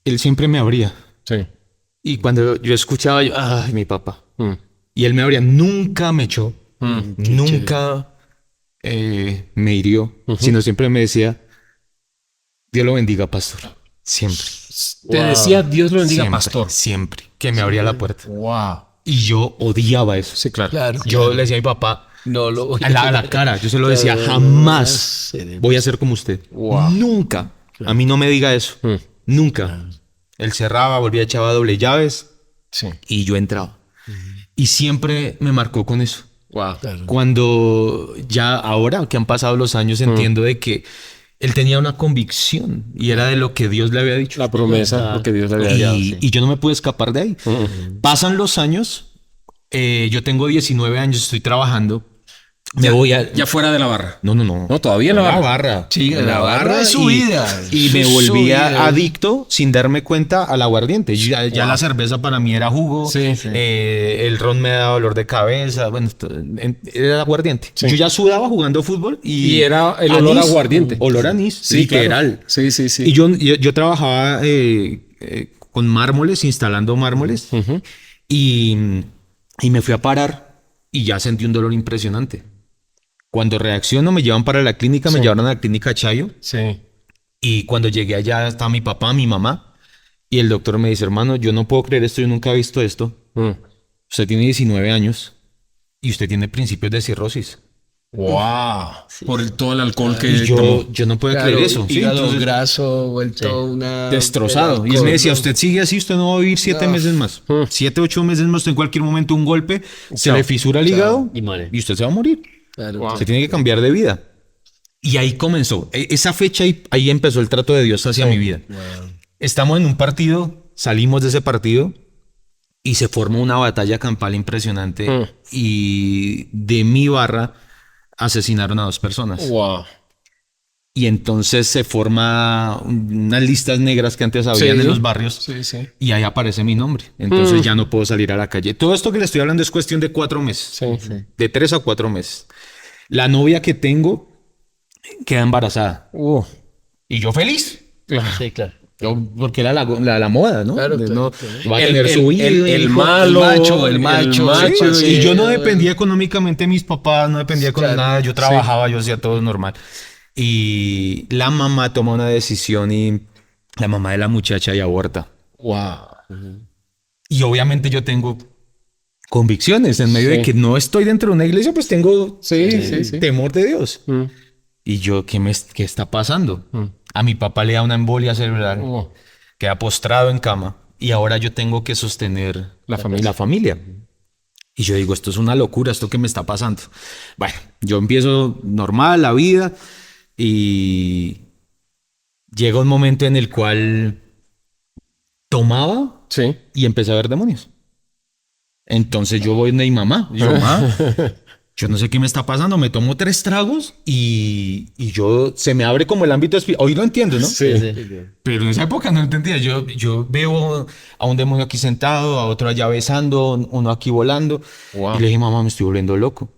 Él siempre me abría. Sí. Y cuando yo escuchaba, yo, ay, mi papá. Mm. Y él me abría, nunca me echó, nunca me hirió, sino siempre me decía, Dios lo bendiga, pastor. Siempre. Te decía, Dios lo bendiga, Siempre, pastor. Siempre. Que me abría la puerta. Wow. Y yo odiaba eso. Sí, claro. Claro. Yo le decía a mi papá, No lo a la cara, yo se lo decía, jamás voy a ser como usted. Nunca. A mí no me diga eso. Nunca. Él cerraba, volvía, echaba doble llaves Sí. y yo entraba. Y siempre me marcó con eso. Wow. Cuando ya ahora que han pasado los años entiendo de que él tenía una convicción y era de lo que Dios le había dicho. La promesa, lo que Dios le había dado. Y yo no me pude escapar de ahí. Pasan los años, yo tengo 19 años, estoy trabajando. Me voy a... Ya fuera de la barra. No. No, todavía en la barra. Sí, la barra es su vida. Y me Es su volvía vida. adicto sin darme cuenta al aguardiente. Ya la cerveza para mí era jugo. Sí. El ron me daba dolor de cabeza. Bueno, era aguardiente. Yo ya sudaba jugando fútbol y era el olor a aguardiente. Olor a anís, Sí, literal. claro. Sí. Y yo trabajaba con mármoles, instalando mármoles. Y me fui a parar y ya sentí un dolor impresionante. Cuando reacciono me llevan para la clínica, me llevaron a la clínica Chayo. Sí. Y cuando llegué allá estaba mi papá, mi mamá. Y el doctor me dice, hermano, yo no puedo creer esto, yo nunca he visto esto. Usted tiene 19 años y usted tiene principios de cirrosis. Wow. Por todo el alcohol que Y tomó. yo no puedo Claro, creer eso. ¿sí? hígado Entonces, graso, vuelto una... destrozado. Y él me decía, usted sigue así, usted no va a vivir 7 meses más. 7, 8 meses más, usted en cualquier momento un golpe, se le fisura el hígado Y muere. y usted se va a morir. Claro. Se tiene que cambiar de vida. Y ahí comenzó. Esa fecha, ahí empezó el trato de Dios hacia mi vida. Estamos en un partido, salimos de ese partido y se formó una batalla campal impresionante. Y de mi barra asesinaron a 2 personas. Wow. Y entonces se forma unas listas negras que antes habían en los barrios. Sí. Y ahí aparece mi nombre. Entonces ya no puedo salir a la calle. Todo esto que le estoy hablando es cuestión de 4 meses. Sí. De 3 a 4 meses. La novia que tengo queda embarazada. Y yo feliz. Claro. Sí, claro. Porque era la moda, ¿no? Claro, No, claro. va a tener su hijo. el malo, el macho, macho, sí, Y yo no dependía económicamente de mis papás, no dependía con Claro. nada. Yo trabajaba, yo hacía todo normal. Y la mamá toma una decisión y la mamá de la muchacha y aborta. Wow. Y obviamente yo tengo convicciones en medio de que no estoy dentro de una iglesia, pues tengo Sí. temor de Dios. Y yo, ¿qué está pasando? A mi papá le da una embolia cerebral, queda postrado en cama y ahora yo tengo que sostener la familia. Y yo digo, esto es una locura, esto que me está pasando. Bueno, yo empiezo normal la vida y llega un momento en el cual tomaba Sí. y empecé a ver demonios. Entonces yo voy de mi mamá. Yo no sé qué me está pasando. Me tomo 3 tragos y yo se me abre como el ámbito espiritual. Hoy lo entiendo, ¿no? Sí. Pero en esa época no entendía. Yo veo a un demonio aquí sentado, a otro allá besando, uno aquí volando. Wow. Y le dije, mamá, me estoy volviendo loco.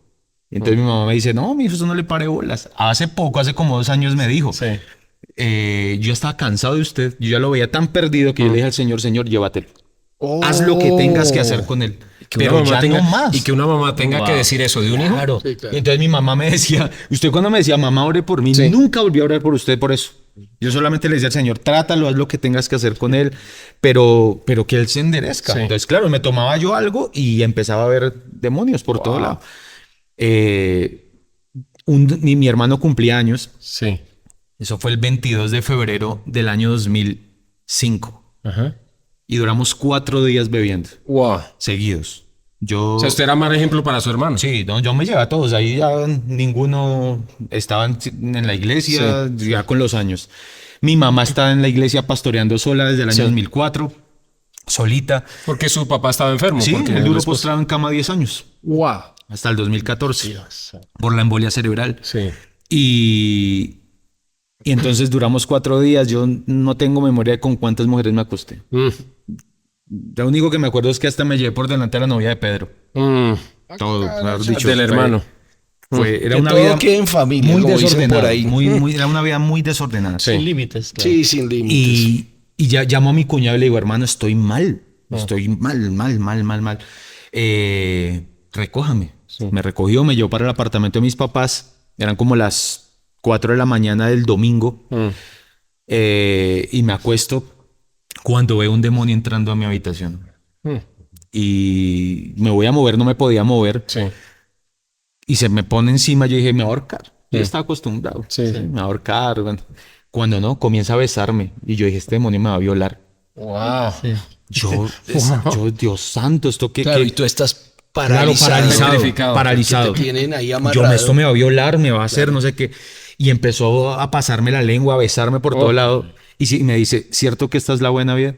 Entonces mi mamá me dice, no, mi hijo, eso no le pare bolas. Hace poco, hace como 2 años me dijo, yo estaba cansado de usted, yo ya lo veía tan perdido que yo le dije al Señor, Señor, llévatelo. Haz lo que tengas que hacer con él. Pero ya no más. Y que una mamá tenga que decir eso de un hijo. Claro. Sí, claro. Y entonces mi mamá me decía, usted cuando me decía, mamá, ore por mí, nunca volví a orar por usted por eso. Yo solamente le decía al Señor, trátalo, haz lo que tengas que hacer con él, pero que él se enderezca. Sí. Entonces, claro, me tomaba yo algo y empezaba a ver demonios por todo lado. Mi hermano cumplía años. Sí. Eso fue el 22 de febrero del año 2005. Ajá. Y duramos 4 días bebiendo. Wow. Seguidos. O sea, usted era mal ejemplo para su hermano. Sí, no, yo me llevé a todos. Ahí ya ninguno estaba en la iglesia, ya con los años. Mi mamá estaba en la iglesia pastoreando sola desde el año 2004, solita. Porque su papá estaba enfermo. Sí, él duró postrado en cama 10 años. Wow. Hasta el 2014. Dios. Por la embolia cerebral. Sí. Y entonces duramos 4 días. Yo no tengo memoria de con cuántas mujeres me acosté. Lo único que me acuerdo es que hasta me llevé por delante a la novia de Pedro. Todo, mejor dicho. Del hermano. Era una vida en familia, muy desordenada. Por ahí. Era una vida muy desordenada. Sin límites. Claro. Sí, sin límites. Y ya llamo a mi cuñado y le digo, hermano, estoy mal. Estoy mal. Recójame. Sí. Me recogió, me llevó para el apartamento de mis papás. Eran como las 4 de la mañana del domingo. Y me acuesto cuando veo un demonio entrando a mi habitación. Y me voy a mover, no me podía mover. Sí. Y se me pone encima, yo dije, me va a ahorcar. Yo estaba acostumbrado. Sí. Me va a ahorcar. Bueno. Cuando no, comienza a besarme. Y yo dije, este demonio me va a violar. Wow. Sí. Yo, Dios santo, esto que... Claro, y tú estás paralizado. Te tienen ahí amarrado. Esto me va a violar, me va a hacer, no sé qué. Y empezó a pasarme la lengua, a besarme por todo lado. Y me dice, ¿cierto que esta es la buena vida?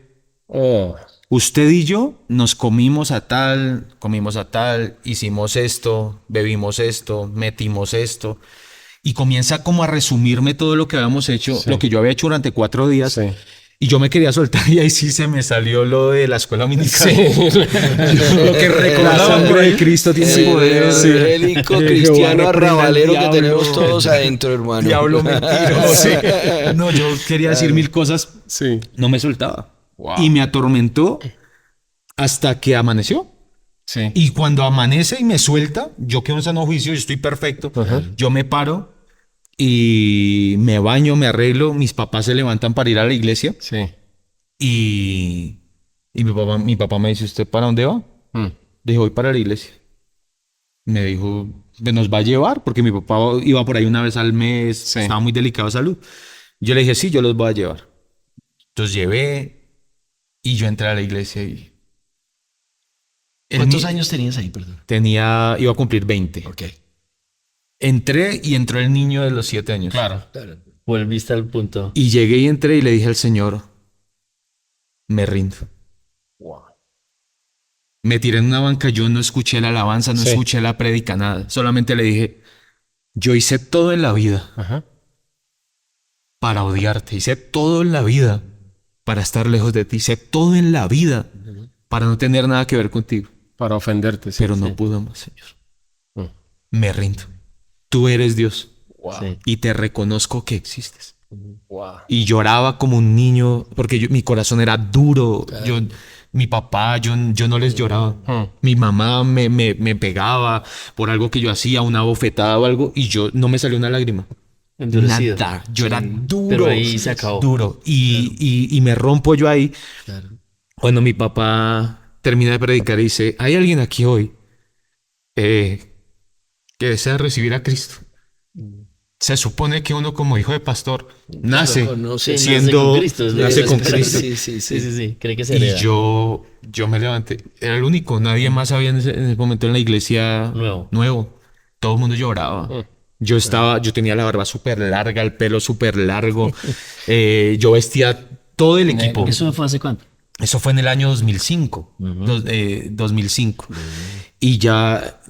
Usted y yo nos comimos a tal, hicimos esto, bebimos esto, metimos esto. Y comienza como a resumirme todo lo que habíamos hecho, lo que yo había hecho durante 4 días. Sí. Y yo me quería soltar y ahí sí se me salió lo de la escuela dominical. Sí. Lo que recordaba la sangre de Cristo tiene poder. Evangélico, cristiano, arrabalero que tenemos todos adentro, hermano. Diablo mentiroso. Sí. No, yo quería decir 1000 cosas. Sí. No me soltaba. Wow. Y me atormentó hasta que amaneció. Sí. Y cuando amanece y me suelta, yo quedo en sano juicio, yo estoy perfecto. Yo me paro y me baño, me arreglo. Mis papás se levantan para ir a la iglesia. Sí. Y mi papá me dice, ¿usted para dónde va? Dije, voy para la iglesia. Me dijo, ¿nos va a llevar? Porque mi papá iba por ahí una vez al mes, estaba muy delicado de salud. Yo le dije, sí, yo los voy a llevar. Entonces llevé y yo entré a la iglesia y... ¿Cuántos años tenías ahí, perdón? Iba a cumplir 20. Ok. Entré y entró el niño de los 7 años. Claro. Volviste al punto. Y llegué y entré y le dije al Señor, me rindo. Wow. Me tiré en una banca, yo no escuché la alabanza, no escuché la prédica, nada. Solamente le dije, yo hice todo en la vida para odiarte. Hice todo en la vida para estar lejos de ti. Hice todo en la vida para no tener nada que ver contigo. Para ofenderte. Pero no pude más, Señor. Me rindo. Tú eres Dios. Wow. Y te reconozco que existes. Wow. Y lloraba como un niño porque mi corazón era duro. Claro. Mi papá, yo no les lloraba. Mi mamá me pegaba por algo que yo hacía, una bofetada o algo, y yo no me salió una lágrima. Endurecido. Nada. Yo era duro. Pero ahí se acabó. Duro. Y me rompo yo ahí. Claro. Cuando mi papá termina de predicar y dice, ¿hay alguien aquí hoy que desea recibir a Cristo? Se supone que uno como hijo de pastor nace siendo... Nace con Cristo. Sí. Cree que se hereda. Y yo me levanté. Era el único. Nadie más había en ese momento en la iglesia nuevo. Todo el mundo lloraba. Yo tenía la barba súper larga, el pelo súper largo. Yo vestía todo el equipo. ¿Eso fue hace cuánto? Eso fue en el año 2005. 2005. Y ya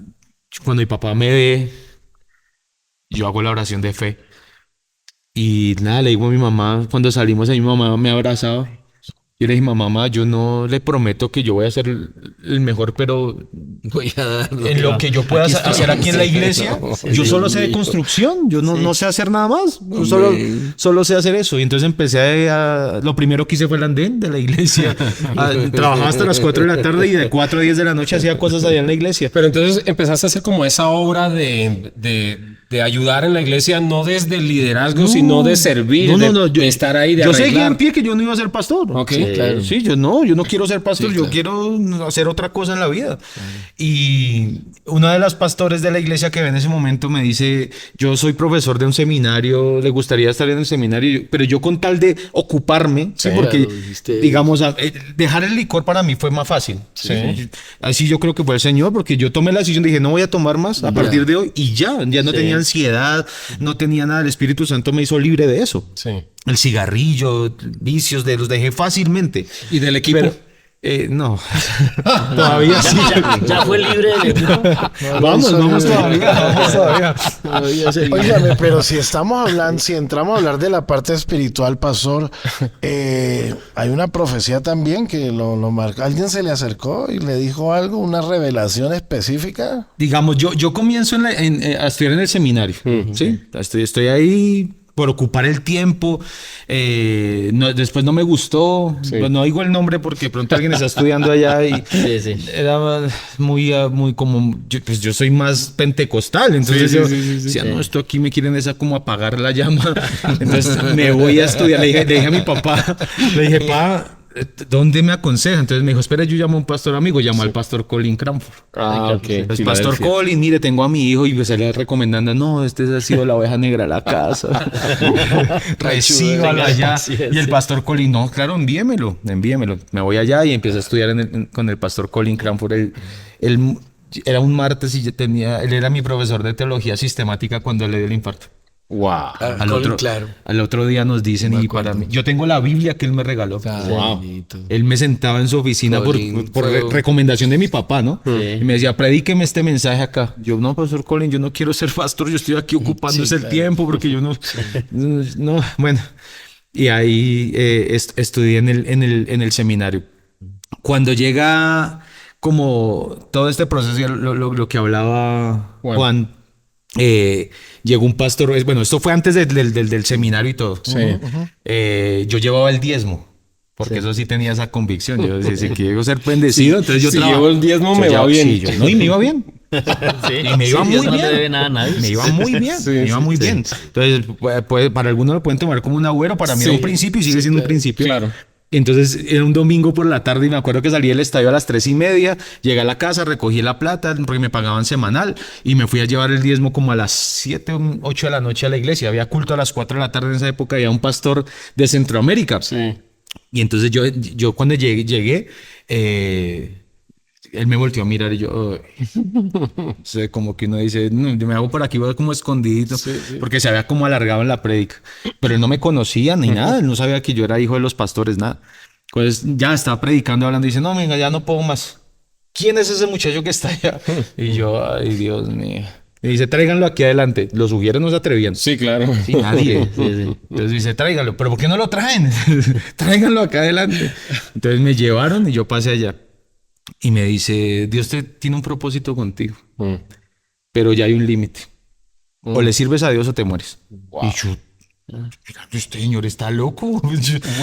cuando mi papá me ve, yo hago la oración de fe. Y nada, le digo a mi mamá, cuando salimos ahí mi mamá me abrazaba. Yo le dije, mamá, yo no le prometo que yo voy a ser el mejor, pero Voy a dar en lo que yo pueda hacer aquí en la iglesia, yo solo sé de construcción, yo no sé hacer nada más, yo solo sé hacer eso. Y entonces empecé lo primero que hice fue el andén de la iglesia. Trabajaba hasta las 4 de la tarde y de 4 a 10 de la noche hacía cosas allá en la iglesia. Pero entonces empezaste a hacer como esa obra de ayudar en la iglesia, no desde el liderazgo, sino de servir, de estar ahí, de yo seguía arreglar. en pie que yo no iba a ser pastor. Ok. Claro. Sí, yo no quiero ser pastor, yo quiero hacer otra cosa en la vida. Y una de las pastores de la iglesia que ve en ese momento me dice, yo soy profesor de un seminario, le gustaría estar en el seminario, pero yo con tal de ocuparme, ¿sí? Porque digamos, dejar el licor para mí fue más fácil. ¿sí? Así yo creo que fue el Señor, porque yo tomé la decisión, dije, no voy a tomar más a partir de hoy, y ya no tenía ansiedad, no tenía nada, el Espíritu Santo me hizo libre de eso. Sí. El cigarrillo, vicios, los dejé fácilmente. ¿Y del equipo? Pero, no, todavía sí. ¿Ya fue libre del equipo? Vamos todavía. Óigame, pero si entramos a hablar de la parte espiritual, pastor, hay una profecía también que lo marca. ¿Alguien se le acercó y le dijo algo, una revelación específica? Digamos, yo comienzo a estudiar en el seminario, ¿sí? Estoy ahí por ocupar el tiempo. Después no me gustó. No digo el nombre porque pronto alguien está estudiando allá y era muy como yo soy más pentecostal, entonces yo decía, no, esto aquí me quieren como apagar la llama. Entonces me voy a estudiar. Le dije a mi papá, pa, ¿dónde me aconseja? Entonces me dijo, espera, yo llamo a un pastor amigo, llamó al pastor Colin Cranford. El pastor Colin, mire, tengo a mi hijo y me sale recomendando, no, este ha sido la oveja negra de la casa. Recíbalo allá. Y el pastor Colin, no, claro, envíemelo. Me voy allá y empiezo a estudiar con el pastor Colin Cranford. Él era un martes y él era mi profesor de teología sistemática cuando le dio el infarto. Wow. Al otro día nos dicen, y para mí, yo tengo la Biblia que él me regaló. Wow. Él me sentaba en su oficina por recomendación de mi papá, ¿no? Y me decía, predíqueme este mensaje acá. Yo, no, pastor Colin, yo no quiero ser pastor, yo estoy aquí ocupándose el tiempo porque yo no, bueno. Y ahí estudié en el seminario. Cuando llega como todo este proceso, lo que hablaba Juan, llegó un pastor, esto fue antes del seminario y todo. Yo llevaba el diezmo, porque eso sí tenía esa convicción. Yo decía, si quiero ser bendecido, entonces yo llevo el diezmo, me va bien. Y me iba bien. Y me iba muy bien. No le debe nada a nadie. Me iba muy bien. Me iba muy bien. Entonces, para algunos lo pueden tomar como un agüero, para mí era un principio y sigue siendo un principio. Claro. Entonces era un domingo por la tarde y me acuerdo que salí del estadio a las 3:30, llegué a la casa, recogí la plata porque me pagaban semanal y me fui a llevar el diezmo como a las 7 o 8 de la noche a la iglesia. Había culto a las 4 de la tarde en esa época, había un pastor de Centroamérica. Y entonces yo cuando llegué, él me volteó a mirar y yo, como que uno dice, no, yo me hago por aquí, voy como escondidito, porque se había como alargado en la prédica. Pero él no me conocía ni nada, él no sabía que yo era hijo de los pastores, nada. Pues ya estaba predicando, hablando, y dice, no, venga, ya no puedo más. ¿Quién es ese muchacho que está allá? Y yo, ay, Dios mío. Y dice, tráiganlo aquí adelante. Los ujieres no se atrevían. Sí, claro. Sí, nadie. Entonces dice, tráiganlo. ¿Pero por qué no lo traen? Tráiganlo acá adelante. Entonces me llevaron y yo pasé allá. Y me dice, Dios tiene un propósito contigo, pero ya hay un límite. O le sirves a Dios o te mueres. Wow. Y yo, este señor está loco.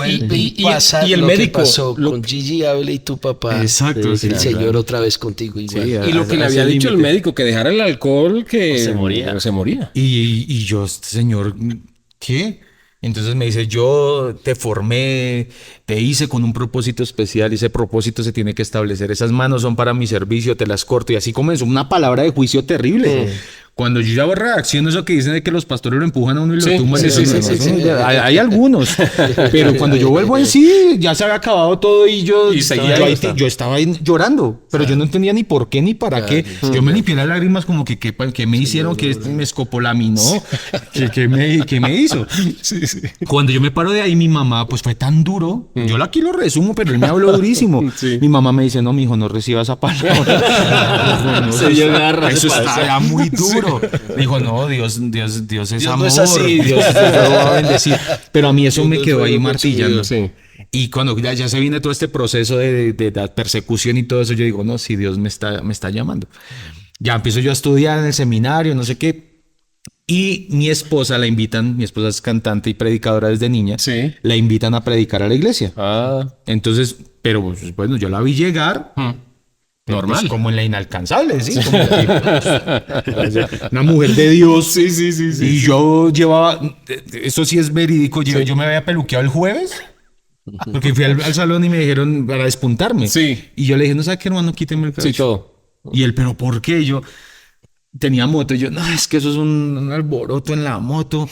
Y el médico pasó con Gigi Ávila y tu papá. Exacto. El Señor otra vez contigo igual. Y lo que le había dicho el médico, que dejara el alcohol, que se moría. Y yo, este señor, ¿qué? Entonces me dice, yo te formé, te hice con un propósito especial y ese propósito se tiene que establecer. Esas manos son para mi servicio, te las corto. Y así comenzó una palabra de juicio terrible. Cuando yo ya reacciono eso que dicen de que los pastores lo empujan a uno y lo tumban. Hay algunos. Pero cuando yo vuelvo en sí, ya se había acabado todo y yo estaba ahí llorando. Pero yo no entendía ni por qué ni para qué. Yo me limpié las lágrimas como que me hicieron, que me escopolaminó. ¿Qué me hizo? Cuando yo me paro de ahí, mi mamá, pues fue tan duro. Yo aquí lo resumo, pero él me habló durísimo. Mi mamá me dice, no, mijo, no reciba esa palabra. Eso está ya muy duro. Me dijo, no, Dios es Dios amor. No es así. Dios lo va a bendecir. Pero a mí eso me quedó ahí martillando. Y cuando ya se viene todo este proceso de la persecución y todo eso, yo digo, no, si Dios me está llamando. Ya empiezo yo a estudiar en el seminario, no sé qué. Y mi esposa mi esposa es cantante y predicadora desde niña, Sí. la invitan a predicar a la iglesia. Ah, Entonces, pero pues, bueno, yo la vi llegar. normal. Pues, como en la inalcanzable, ¿sí? Como una mujer de Dios. Sí. Y yo llevaba, eso sí es verídico, yo me había peluqueado el jueves. Porque fui al salón y me dijeron para despuntarme. Sí. Y yo le dije, no sabe qué, hermano, quíteme el cabello. Sí, todo. Y él, pero ¿por qué? Yo tenía moto. Y yo, no, es que eso es un alboroto en la moto.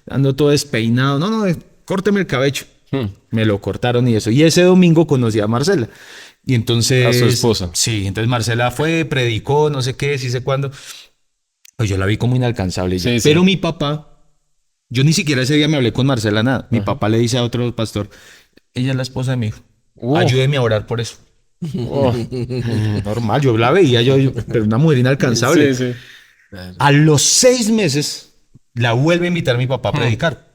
Ando todo despeinado. No, córteme el cabello. Me lo cortaron y eso. Y ese domingo conocí a Marcela. Y entonces... A su esposa. Sí, entonces Marcela fue, predicó, no sé qué, sí sé cuándo. Pues yo la vi como inalcanzable. Sí, Pero sí. mi papá, yo ni siquiera ese día me hablé con Marcela nada. Mi papá le dice a otro pastor, ella es la esposa de mi hijo. Ayúdeme a orar por eso. Normal, yo la veía, pero una mujer inalcanzable. Sí. A los 6 meses la vuelve a invitar mi papá a predicar.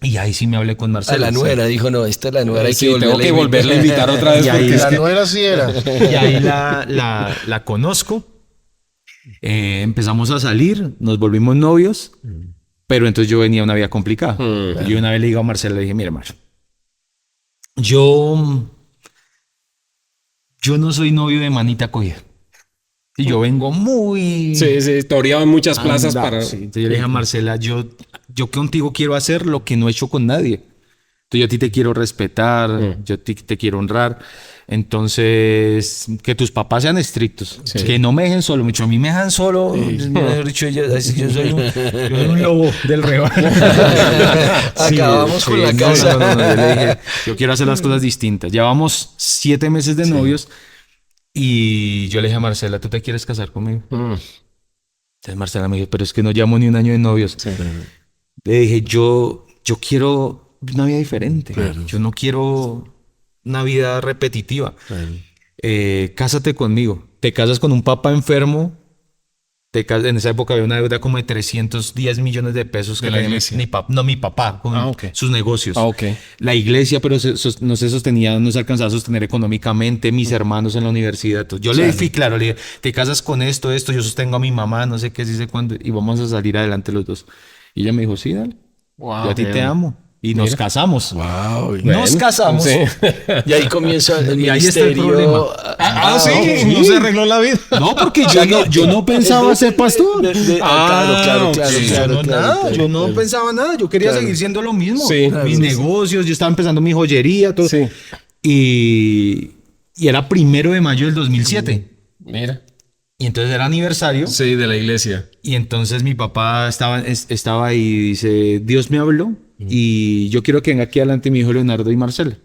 Y ahí sí me hablé con Marcela. A la nuera, dijo, no, esta es la nuera, hay Sí, que tengo que volverle a invitar otra vez. Y ahí porque es La que- nuera sí era. Y ahí la conozco. Empezamos a salir, nos volvimos novios. Pero entonces yo venía una vida complicada. Yo una vez le digo a Marcela, le dije, mira, Mar, yo no soy novio de manita cogida. Y yo vengo muy... Sí, toreaba en muchas plazas andado, para... sí. Entonces yo le dije a Marcela, yo contigo quiero hacer lo que no he hecho con nadie. Entonces yo a ti te quiero respetar, yo a ti te quiero honrar. Entonces, que tus papás sean estrictos, que no me dejen solo. Mucho a mí me dejan solo. Mejor dicho, yo soy un lobo del rebaño. Acabamos con la no, casa. No, yo le dije, yo quiero hacer las cosas distintas. Llevamos 7 meses de novios y yo le dije a Marcela, ¿tú te quieres casar conmigo? Entonces Marcela me dijo, pero es que no llevamos ni un año de novios. Le dije, yo quiero una vida diferente. Yo no quiero una vida repetitiva. Cásate conmigo. Te casas con un papá enfermo. En esa época había una deuda como de 310 millones de pesos. ¿De la iglesia? Mi papá, con sus negocios. La iglesia, pero no se sostenía, no se alcanzaba a sostener económicamente. Mis hermanos en la universidad. Entonces, yo le fui claro, le dije, te casas con esto, yo sostengo a mi mamá, no sé qué, sí sé cuándo, y vamos a salir adelante los dos. Y ella me dijo, sí, dale. Yo a ti te amo. Y nos casamos. Nos casamos. Sí. Y ahí comienza el Y ahí está el ministerio. problema. No se arregló la vida. No, porque yo no pensaba ser pastor. Claro. Yo no pensaba nada. Yo quería seguir siendo lo mismo. Sí. Mis negocios, yo estaba empezando mi joyería, todo. Sí. Y era 1 de mayo del 2007. Mira. Y entonces era aniversario. Sí, de la iglesia. Y entonces mi papá estaba ahí y dice, Dios me habló y yo quiero que venga aquí adelante mi hijo Leonardo y Marcela.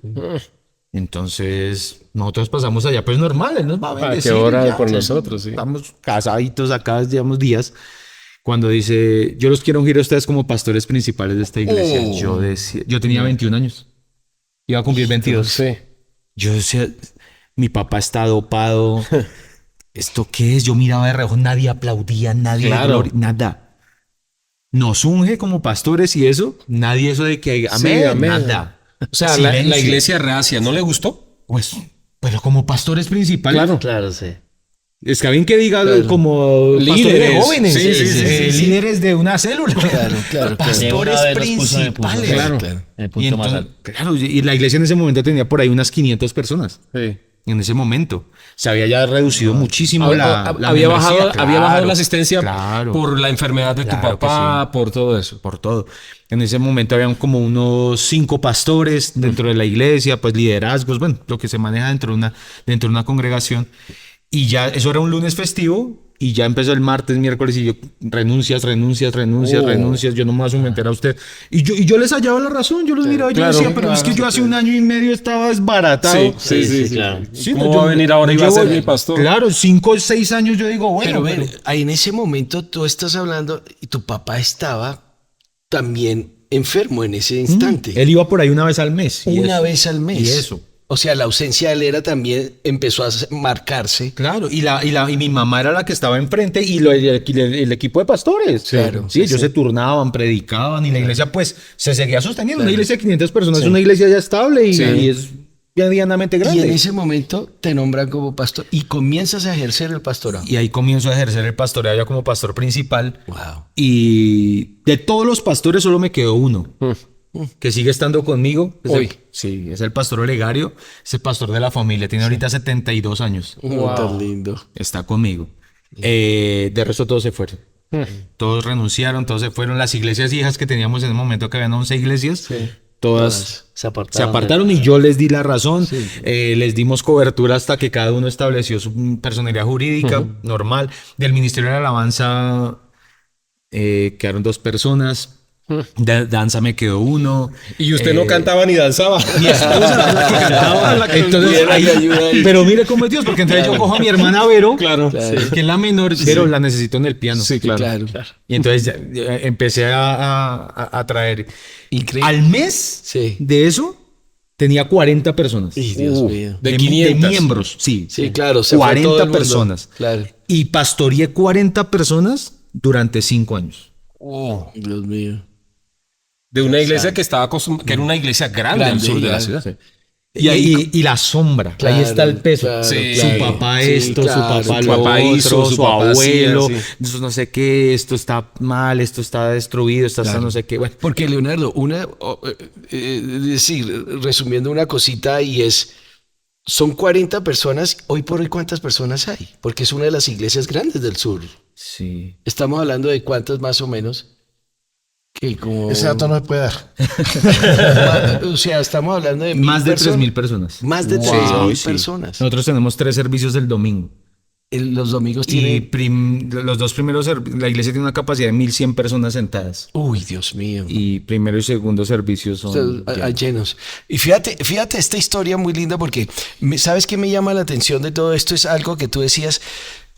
Entonces nosotros pasamos allá, pues normal, él nos va a bendecir. que ora ya, por o sea, nosotros, sí. Estamos casaditos acá, llevamos días. Cuando dice, yo los quiero ungir a ustedes como pastores principales de esta iglesia. Yo tenía 21 años. Iba a cumplir 22. Sí. Yo decía, mi papá está dopado. ¿Esto qué es? Yo miraba de reojo, nadie aplaudía, nadie nada. Nos unge como pastores y eso, nadie eso de que amén, nada. O sea, la iglesia reacia, ¿no le gustó? Pues, pero como pastores principales. Claro, sí. Está bien que diga como Líderes. pastores de jóvenes, Sí. Líderes de una célula. Claro. Pastores De una vez los puso en el punto, principales. claro. Claro. En el Y punto más entonces, alto. claro, y la iglesia en ese momento tenía por ahí unas 500 personas. Sí. En ese momento se había ya reducido muchísimo Había membresía. bajado la asistencia claro. por la enfermedad de tu Claro que papá, por todo eso. Por todo. En ese momento habían como unos 5 pastores dentro de la iglesia, pues liderazgos, bueno, lo que se maneja dentro de una congregación. Y ya, eso era un lunes festivo y ya empezó el martes, miércoles y yo, renuncias, yo no me voy a someter a usted. Y yo les hallaba la razón, yo los miraba y yo decía, pero es que yo hace 1 año y medio estaba desbaratado. Sí, claro. Sí, ¿Cómo va a venir ahora y va a ser mi pastor? Claro, 5 o 6 años yo digo, bueno, Pero ven, ahí en ese momento tú estás hablando y tu papá estaba también enfermo en ese instante. él iba por ahí una vez al mes. Una vez al mes. Y eso. O sea, la ausencia de él era también empezó a marcarse. Claro, y mi mamá era la que estaba enfrente y el equipo de pastores. Claro, Sí, ellos se turnaban, predicaban y la iglesia pues se seguía sosteniendo. Una iglesia de 500 personas es una iglesia ya estable y es medianamente grande. Y en ese momento te nombran como pastor y comienzas a ejercer el pastorado. Y ahí comienzo a ejercer el pastorado ya como pastor principal. Wow. Y de todos los pastores solo me quedó uno. Que sigue estando conmigo. Hoy. Sí, es el pastor Olegario, es el pastor de la familia, tiene ahorita 72 años. Tan lindo. Está conmigo. De resto todos se fueron. Todos renunciaron, todos se fueron. Las iglesias hijas que teníamos en el momento, que habían 11 iglesias, todas Se se apartaron y yo les di la razón. Les dimos cobertura hasta que cada uno estableció su personalidad jurídica normal. Del Ministerio de la Alabanza quedaron 2 personas. De danza me quedó 1. Y usted no cantaba ni danzaba. Mi esposa es la que cantaba. Entonces, pero mire cómo es Dios, porque entonces yo cojo a mi hermana Vero, que es la menor, pero la necesito en el piano. Sí, claro. Y entonces ya empecé a traer. Increíble. Al mes de eso tenía 40 personas. Ay, Dios mío. De 500. De miembros, sí. Sí, claro. Se fue todo el 40 mundo. personas. Claro. Y pastoreé 40 personas durante 5 años. Dios mío. De una iglesia que era una iglesia grande al sur de la ciudad. Y la sombra, Claro, ahí está el peso. claro, Sí. Su claro. papá Sí, esto, claro, su papá su lo papá otro, hizo, su su papá abuelo, hacía, eso no sé qué, esto está mal, esto está destruido, esto está no sé qué. Bueno, Porque Leonardo, es decir, resumiendo una cosita son 40 personas, hoy por hoy ¿cuántas personas hay? Porque es una de las iglesias grandes del sur. sí. Estamos hablando de cuántas más o menos. Que como... Ese dato no se puede dar. O sea, estamos hablando de Más de 1,000 3.000 personas. Más de Wow, 3.000 sí. personas. Nosotros tenemos 3 servicios del domingo. Los domingos Y tienen... los 2 primeros, la iglesia tiene una capacidad de 1.100 personas sentadas. Uy, Dios mío. Y primero y segundo servicios son Llenos. Y fíjate esta historia muy linda porque, ¿sabes qué me llama la atención de todo esto? Es algo que tú decías,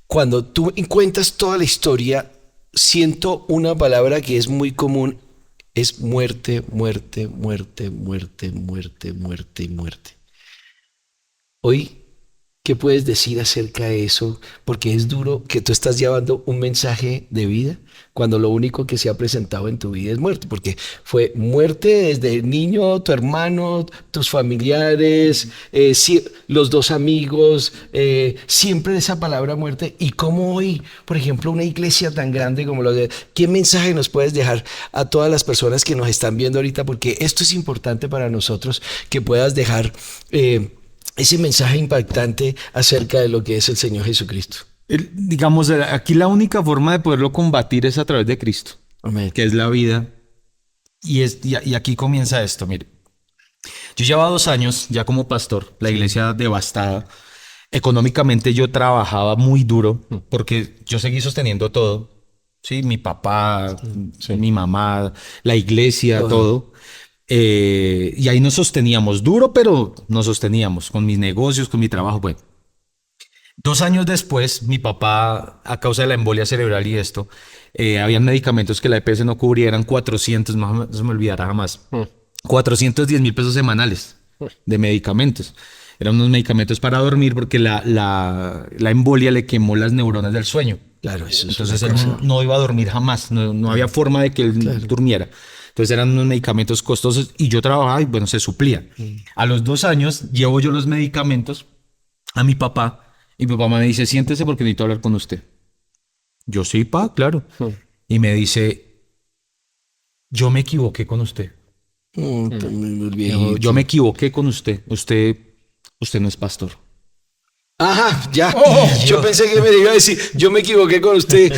cuando tú encuentras toda la historia, siento una palabra que es muy común, es muerte, muerte, muerte, muerte, muerte, muerte y muerte. Hoy, ¿qué puedes decir acerca de eso? Porque es duro que tú estás llevando un mensaje de vida cuando lo único que se ha presentado en tu vida es muerte, porque fue muerte desde niño, tu hermano, tus familiares, los 2 amigos, siempre esa palabra muerte. Y cómo hoy, por ejemplo, una iglesia tan grande como ¿qué mensaje nos puedes dejar a todas las personas que nos están viendo ahorita? Porque esto es importante para nosotros, que puedas dejar ese mensaje impactante acerca de lo que es el Señor Jesucristo. Digamos, aquí la única forma de poderlo combatir es a través de Cristo, Amén. que es la vida. Y aquí comienza esto, mire. Yo llevaba 2 años ya como pastor, la iglesia devastada. Económicamente yo trabajaba muy duro porque yo seguí sosteniendo todo. Sí, mi papá, mi mamá, la iglesia, todo. Y ahí nos sosteníamos duro, pero nos sosteníamos con mis negocios, con mi trabajo. Bueno, 2 años después, mi papá, a causa de la embolia cerebral y esto, habían medicamentos que la EPS no cubría, eran 400, no se me olvidará jamás, 410,000 pesos semanales de medicamentos. Eran unos medicamentos para dormir porque la embolia le quemó las neuronas del sueño. Claro, eso es. Entonces él no iba a dormir jamás, no había forma de que él durmiera. Entonces eran unos medicamentos costosos y yo trabajaba y bueno, se suplía. A los 2 años llevo yo los medicamentos a mi papá y mi papá me dice, siéntese porque necesito hablar con usted. Yo sí, pa, claro. Y me dice, yo me equivoqué con usted. Yo me equivoqué con usted. Usted no es pastor. Ajá, ya. Yo pensé que me iba a decir, yo me equivoqué con usted.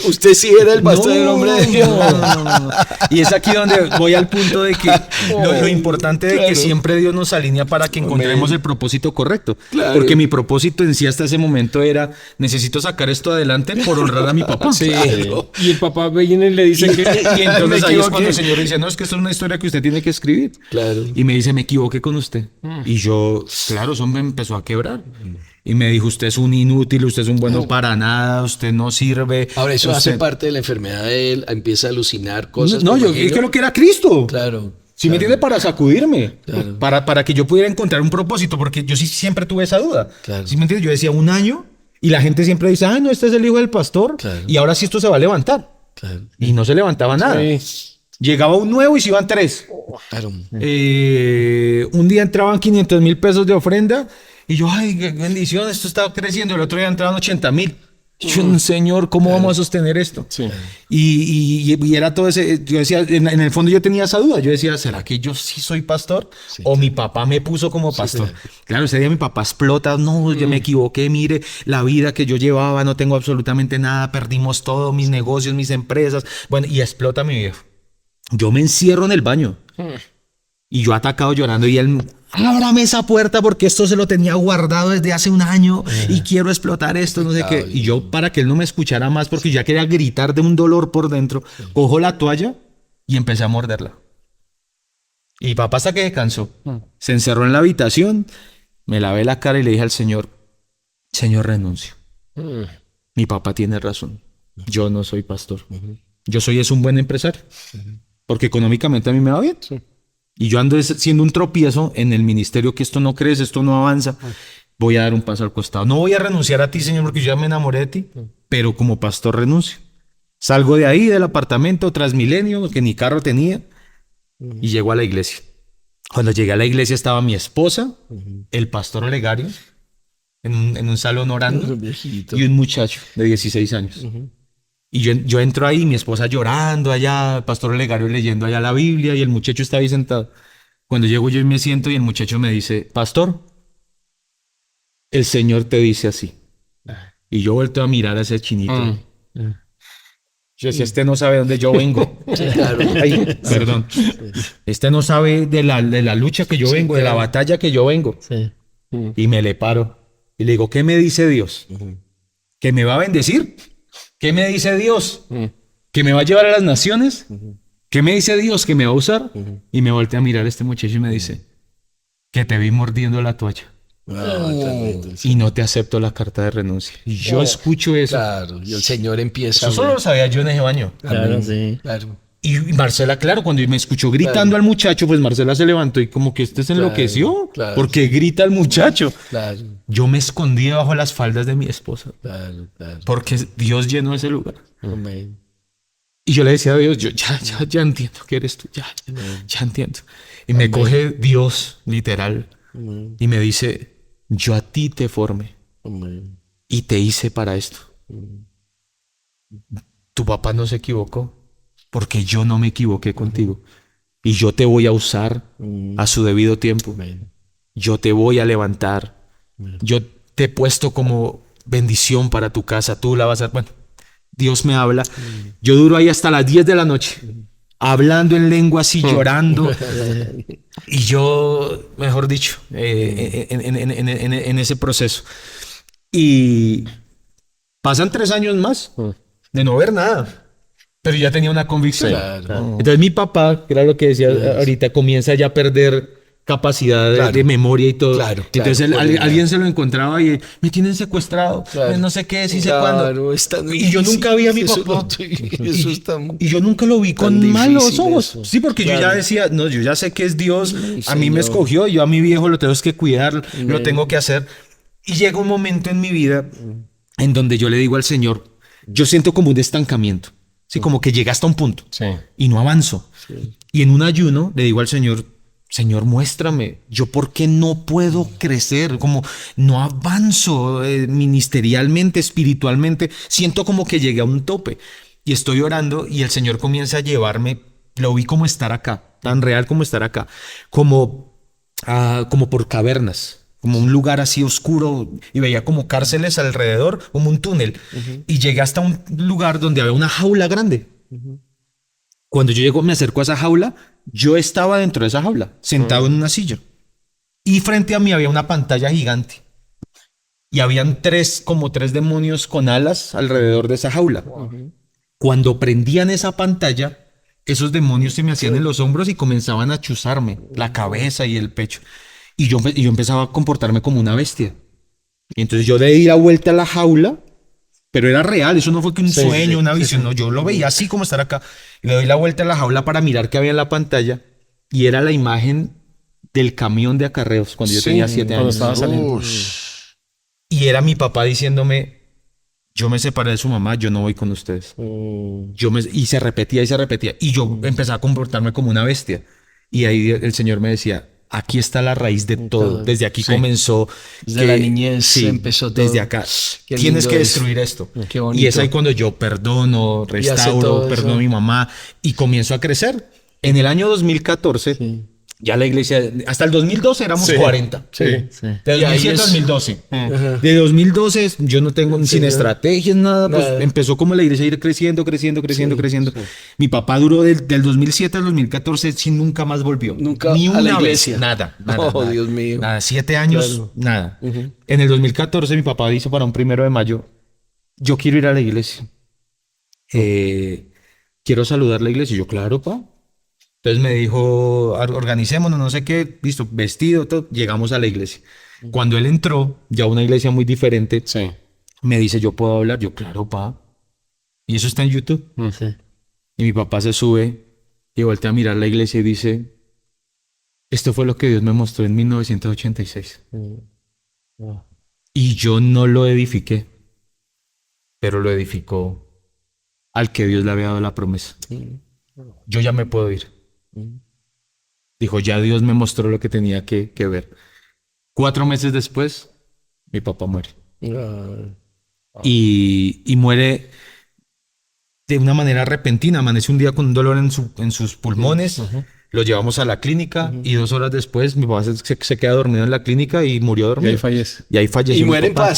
Usted sí era el pastor del hombre de Dios. No. Y es aquí donde voy al punto de que lo importante de que siempre Dios nos alinea para que encontremos el propósito correcto. Claro. Porque mi propósito en sí hasta ese momento era, necesito sacar esto adelante por honrar a mi papá. Sí. Y el papá viene y le dice que... Y entonces Me ahí es equivoqué. cuando el Señor dice, no, es que esto es una historia que usted tiene que escribir. Claro. Y me dice, me equivoqué con usted. Y yo, claro, eso me empezó a quebrar. Y me dijo, usted es un inútil, usted es un bueno para nada, usted no sirve. Ahora, eso hace usted... parte de la enfermedad de él, empieza a alucinar cosas. No, me yo imagino. creo que era Cristo. Claro. ¿Sí me entiende? Para sacudirme, para que yo pudiera encontrar un propósito, porque yo sí siempre tuve esa duda. Claro. ¿Sí me entiende? Yo decía 1 año y la gente siempre dice, no, este es el hijo del pastor y ahora sí esto se va a levantar. Claro. Y no se levantaba nada. Llegaba un nuevo y se iban 3. Claro. Un día entraban 500,000 pesos de ofrenda y yo, ay, qué bendición, esto está creciendo. El otro día entraban 80,000. Yo, Señor, ¿cómo vamos a sostener esto? Sí. Y era todo ese, yo decía, en el fondo yo tenía esa duda, yo decía, ¿será que yo sí soy pastor? ¿O mi papá me puso como pastor? Claro, ese día mi papá explota, no, yo me equivoqué, mire, la vida que yo llevaba, no tengo absolutamente nada, perdimos todo, mis negocios, mis empresas, bueno, y explota mi viejo. Yo me encierro en el baño. Y yo atacado llorando y él, ábrame esa puerta porque esto se lo tenía guardado desde hace 1 año y quiero explotar esto, no sé qué. Y yo, para que él no me escuchara más, porque ya quería gritar de un dolor por dentro, cojo la toalla y empecé a morderla. Y papá hasta que se cansó. Se encerró en la habitación, me lavé la cara y le dije al Señor, Señor, renuncio. Mi papá tiene razón. Yo no soy pastor. Yo es un buen empresario. Porque económicamente a mí me va bien. Y yo ando siendo un tropiezo en el ministerio, que esto no crece, esto no avanza. Voy a dar un paso al costado. No voy a renunciar a ti, Señor, porque yo ya me enamoré de ti, pero como pastor renuncio. Salgo de ahí, del apartamento Transmilenio, que ni carro tenía, y llego a la iglesia. Cuando llegué a la iglesia estaba mi esposa, el pastor Olegario, en un salón orando, y un muchacho de 16 años. Y yo entro ahí, mi esposa llorando allá, el pastor Olegario leyendo allá la Biblia y el muchacho está ahí sentado. Cuando llego yo y me siento y el muchacho me dice, pastor, el Señor te dice así. Y yo vuelto a mirar a ese chinito. Yo decía, este no sabe dónde yo vengo. Ay, perdón. Este no sabe de la lucha que yo vengo, de la batalla que yo vengo. Y me le paro y le digo, ¿qué me dice Dios? ¿Que me va a bendecir? ¿Qué me dice Dios? ¿Que me va a llevar a las naciones? ¿Qué me dice Dios? ¿Que me va a usar? Y me volteé a mirar a este muchacho y me dice, que te vi mordiendo la toalla. Y no te acepto la carta de renuncia. Y yo escucho eso. Claro, y el Señor empieza. Eso solo lo sabía yo en ese baño. Claro, sí. Claro. Y Marcela, claro, cuando me escuchó gritando al muchacho, pues Marcela se levantó y como que este se enloqueció. Claro. Porque grita al muchacho. Claro. Yo me escondí debajo de las faldas de mi esposa. Claro. Porque Dios llenó ese lugar. Amén. Y yo le decía a Dios, yo ya entiendo que eres tú, ya entiendo. Y me coge Dios, literal, y me dice, yo a ti te formé y te hice para esto. Tu papá no se equivocó porque yo no me equivoqué contigo. Y yo te voy a usar a su debido tiempo. Yo te voy a levantar. Yo te he puesto como bendición para tu casa. Tú la vas a... Bueno, Dios me habla. Yo duro ahí hasta las 10 de la noche, hablando en lengua así, llorando. Y yo, mejor dicho, en ese proceso. Y pasan 3 años más de no ver nada. Pero ya tenía una convicción. Claro. Entonces mi papá, que era lo que decía ahorita, comienza ya a perder capacidad de memoria y todo. Entonces alguien se lo encontraba y me tienen secuestrado, no sé qué, sí sé cuándo. Y yo nunca vi a mi papá. Y yo nunca lo vi con malos ojos. Eso. Sí, porque yo ya decía, no, yo ya sé que es Dios, a mí me escogió, yo a mi viejo lo tengo que cuidar, lo tengo que hacer. Y llega un momento en mi vida en donde yo le digo al Señor, yo siento como un estancamiento. Sí, como que llega hasta un punto y no avanzo. Y en un ayuno le digo al Señor, Señor, muéstrame, yo por qué no puedo crecer, como no avanzo ministerialmente, espiritualmente, siento como que llegué a un tope y estoy orando y el Señor comienza a llevarme, lo vi como estar acá, tan real como estar acá, como por cavernas, como un lugar así oscuro y veía como cárceles alrededor, como un túnel y llegué hasta un lugar donde había una jaula grande. Cuando yo llego, me acerco a esa jaula, yo estaba dentro de esa jaula, sentado en una silla. Y frente a mí había una pantalla gigante. Y habían como tres demonios con alas alrededor de esa jaula. Cuando prendían esa pantalla, esos demonios se me hacían en los hombros y comenzaban a chuzarme la cabeza y el pecho. Y yo empezaba a comportarme como una bestia. Y entonces yo le di la vuelta a la jaula, pero era real, eso no fue que un sueño, una visión, no, yo lo veía así como estar acá. Y le doy la vuelta a la jaula para mirar qué había en la pantalla y era la imagen del camión de acarreos cuando yo tenía 7 cuando años. estaba saliendo. Y era mi papá diciéndome, yo me separé de su mamá, yo no voy con ustedes. Y se repetía y se repetía. Y yo empecé a comportarme como una bestia. Y ahí el Señor me decía, aquí está la raíz de todo. Desde aquí comenzó. Desde la niñez empezó todo. Desde acá. Qué Tienes lindo que es. destruir esto. Qué bonito. Y es ahí cuando yo perdono, Y hace restauro, todo perdono eso. a mi mamá y comienzo a crecer. En el año 2014, ya la iglesia, hasta el 2012 éramos 40. Sí. De Y ahí 2007 a es- 2012. De 2012 yo no tengo sin estrategias, nada. Pues Nada. empezó como la iglesia a ir creciendo. Mi papá duró del 2007 al 2014 sin nunca más volvió. Nunca Ni a una la vez. iglesia. Nada. Oh, Dios mío. Nada, 7 años, Claro. nada. En el 2014 mi papá dice para un 1 de mayo, yo quiero ir a la iglesia. Quiero saludar la iglesia. Y yo, claro, pa. Entonces me dijo, organicémonos, no sé qué, listo, vestido, todo. Llegamos a la iglesia. Cuando él entró, ya una iglesia muy diferente, Sí. me dice, ¿yo puedo hablar? Yo, claro, pa. Y eso está en YouTube. Sí. Y mi papá se sube y voltea a mirar la iglesia y dice, esto fue lo que Dios me mostró en 1986. Y yo no lo edifiqué, pero lo edificó al que Dios le había dado la promesa. Yo ya me puedo ir. Dijo, ya Dios me mostró lo que tenía que ver. 4 meses después, mi papá muere. Y muere de una manera repentina. Amanece un día con un dolor en sus pulmones. Lo llevamos a la clínica y 2 horas después mi papá se queda dormido en la clínica y murió Y dormido. ahí fallece. Y ahí falleció Y mi muere en papá.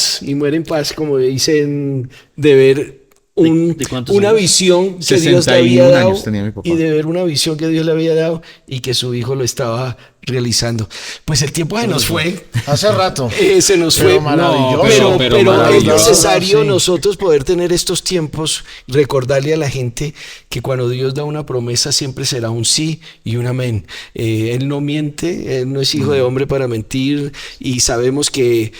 paz, como dicen, de ver ¿De cuántos una años? visión que Dios le 61 había dado años tenía mi papá. y de ver una visión que Dios le había dado y que su hijo lo estaba realizando. Pues el tiempo se nos fue. Hace rato. Se nos Pero fue. maravilloso. Pero es maravilloso, necesario sí. nosotros poder tener estos tiempos, recordarle a la gente que cuando Dios da una promesa siempre será un sí y un amén. Él no miente, Él no es hijo de hombre para mentir y sabemos que,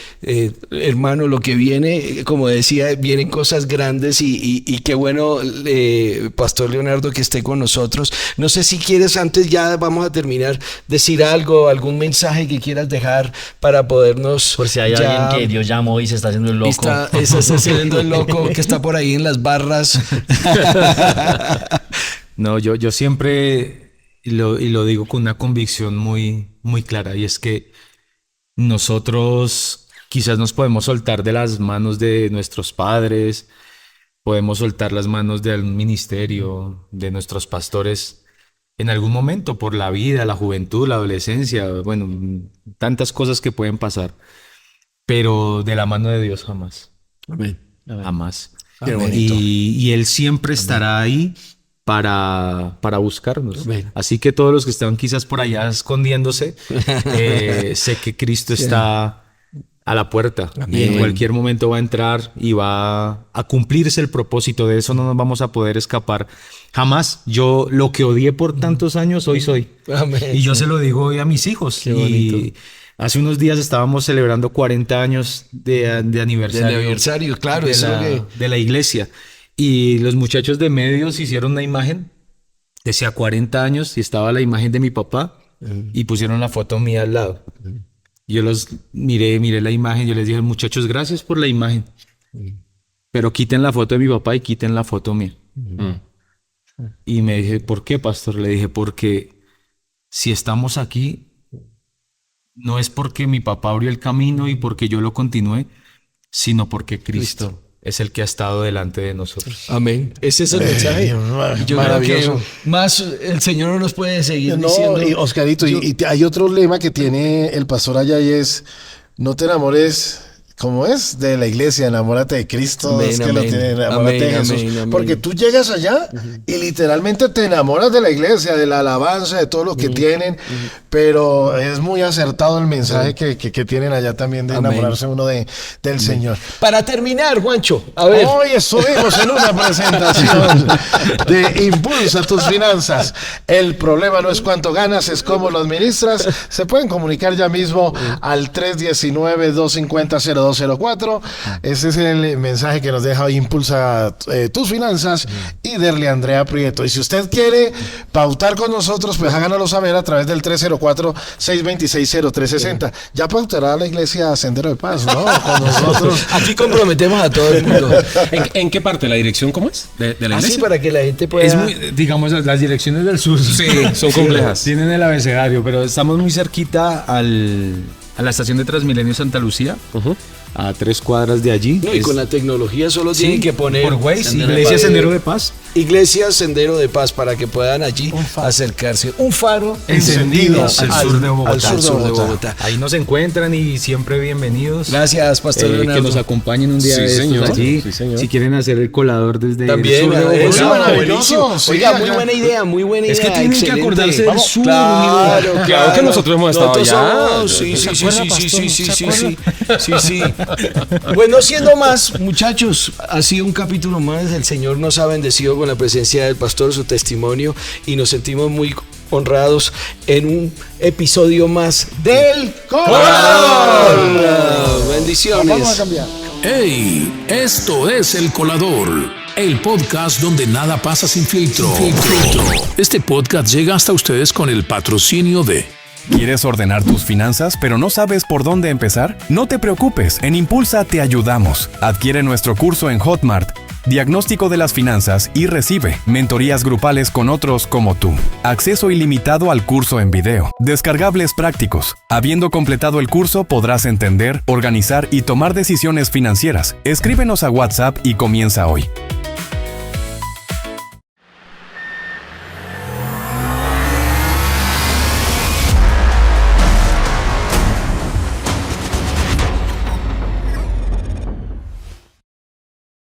hermano, lo que viene, como decía, vienen cosas grandes y qué bueno, Pastor Leonardo, que esté con nosotros. No sé si quieres, antes ya vamos a terminar, decir algo, algún mensaje que quieras dejar para podernos... Por si hay ya- alguien que Dios llamó y se está haciendo el loco. Está haciendo el loco que está por ahí en las barras. No, yo siempre, y lo digo con una convicción muy, muy clara, y es que nosotros quizás nos podemos soltar de las manos de nuestros padres, podemos soltar las manos del ministerio, de nuestros pastores en algún momento por la vida, la juventud, la adolescencia, bueno, tantas cosas que pueden pasar, pero de la mano de Dios jamás, jamás. Qué bonito. Y Él siempre estará ahí para buscarnos. Amén. Así que todos los que están quizás por allá escondiéndose, sé que Cristo está a la puerta y en cualquier momento va a entrar y va a cumplirse el propósito. De eso no nos vamos a poder escapar jamás. Yo lo que odié por tantos años, hoy soy. Amén. Y yo se lo digo hoy a mis hijos. Qué bonito. Y hace unos días estábamos celebrando 40 años de aniversario. Del aniversario, claro, de eso la, que- de la iglesia. Y los muchachos de medios hicieron una imagen, decía 40 años y estaba la imagen de mi papá y pusieron la foto mía al lado. Yo los miré la imagen, yo les dije, muchachos, gracias por la imagen, pero quiten la foto de mi papá y quiten la foto mía. Y me dije, ¿por qué, pastor? Le dije, porque si estamos aquí, no es porque mi papá abrió el camino y porque yo lo continué, sino porque Cristo es el que ha estado delante de nosotros. Amén. Ese es el mensaje. Yo maravilloso. creo que más el Señor no nos puede seguir No, diciendo. y Oscarito, y hay otro lema que tiene el pastor allá y es, no te enamores, ¿cómo es? De la iglesia, enamórate de Cristo, Amén, es que lo amén. tiene, enamórate de Amén, Jesús. amén, amén. Porque tú llegas allá y literalmente te enamoras de la iglesia, de la alabanza, de todo lo que tienen, pero es muy acertado el mensaje que tienen allá también de Amén. enamorarse uno del Señor. Para terminar, Juancho, a ver. Hoy estuvimos en una presentación de Impulsa tus finanzas. El problema no es cuánto ganas, es cómo lo administras. Se pueden comunicar ya mismo al 319-250-02 204. Ese es el mensaje que nos deja hoy Impulsa tus finanzas y Derle Andrea Prieto. Y si usted quiere pautar con nosotros, pues háganoslo saber a través del 304-626-0360. Ya pautará la iglesia Sendero de Paz, ¿no? Con nosotros. Aquí comprometemos a todo el mundo. ¿En qué parte? ¿La dirección cómo es? ¿De la iglesia? Así para que la gente pueda... Es muy, digamos, las direcciones del sur. Sí, son complejas. Tienen el abecedario, pero estamos muy cerquita a la estación de Transmilenio Santa Lucía, a 3 cuadras de allí. No, y con la tecnología solo tienen que poner... Por Waze, Iglesia Sendero de Paz. Iglesia Sendero de Paz, para que puedan allí acercarse. Un faro Encendido al sur de Bogotá. Al sur de Bogotá. Ahí nos encuentran y siempre bienvenidos. Gracias, Pastor Leonardo. Que nos acompañen un día Sí, de estos señor. allí. Sí, señor. Si quieren hacer el colador desde También, el sur de Bogotá. eso, maravilloso. buenísimo. Sí, Oiga, allá. muy buena idea, muy buena idea. Es que tienen excelente. que acordarse del sur. Claro que nosotros hemos estado allá. Sí, ¿Se sí, acuerda, sí, pastor? sí, ¿Se sí. Bueno, siendo más, muchachos, ha sido un capítulo más. El Señor nos ha bendecido con la presencia del pastor, su testimonio, y nos sentimos muy honrados en un episodio más del Colador. Bendiciones. Vamos a cambiar. ¡Hey! Esto es El Colador, el podcast donde nada pasa sin filtro. Este podcast llega hasta ustedes con el patrocinio de... ¿Quieres ordenar tus finanzas pero no sabes por dónde empezar? No te preocupes, en Impulsa te ayudamos. Adquiere nuestro curso en Hotmart, Diagnóstico de las Finanzas, y recibe mentorías grupales con otros como tú. Acceso ilimitado al curso en video. Descargables prácticos. Habiendo completado el curso podrás entender, organizar y tomar decisiones financieras. Escríbenos a WhatsApp y comienza hoy.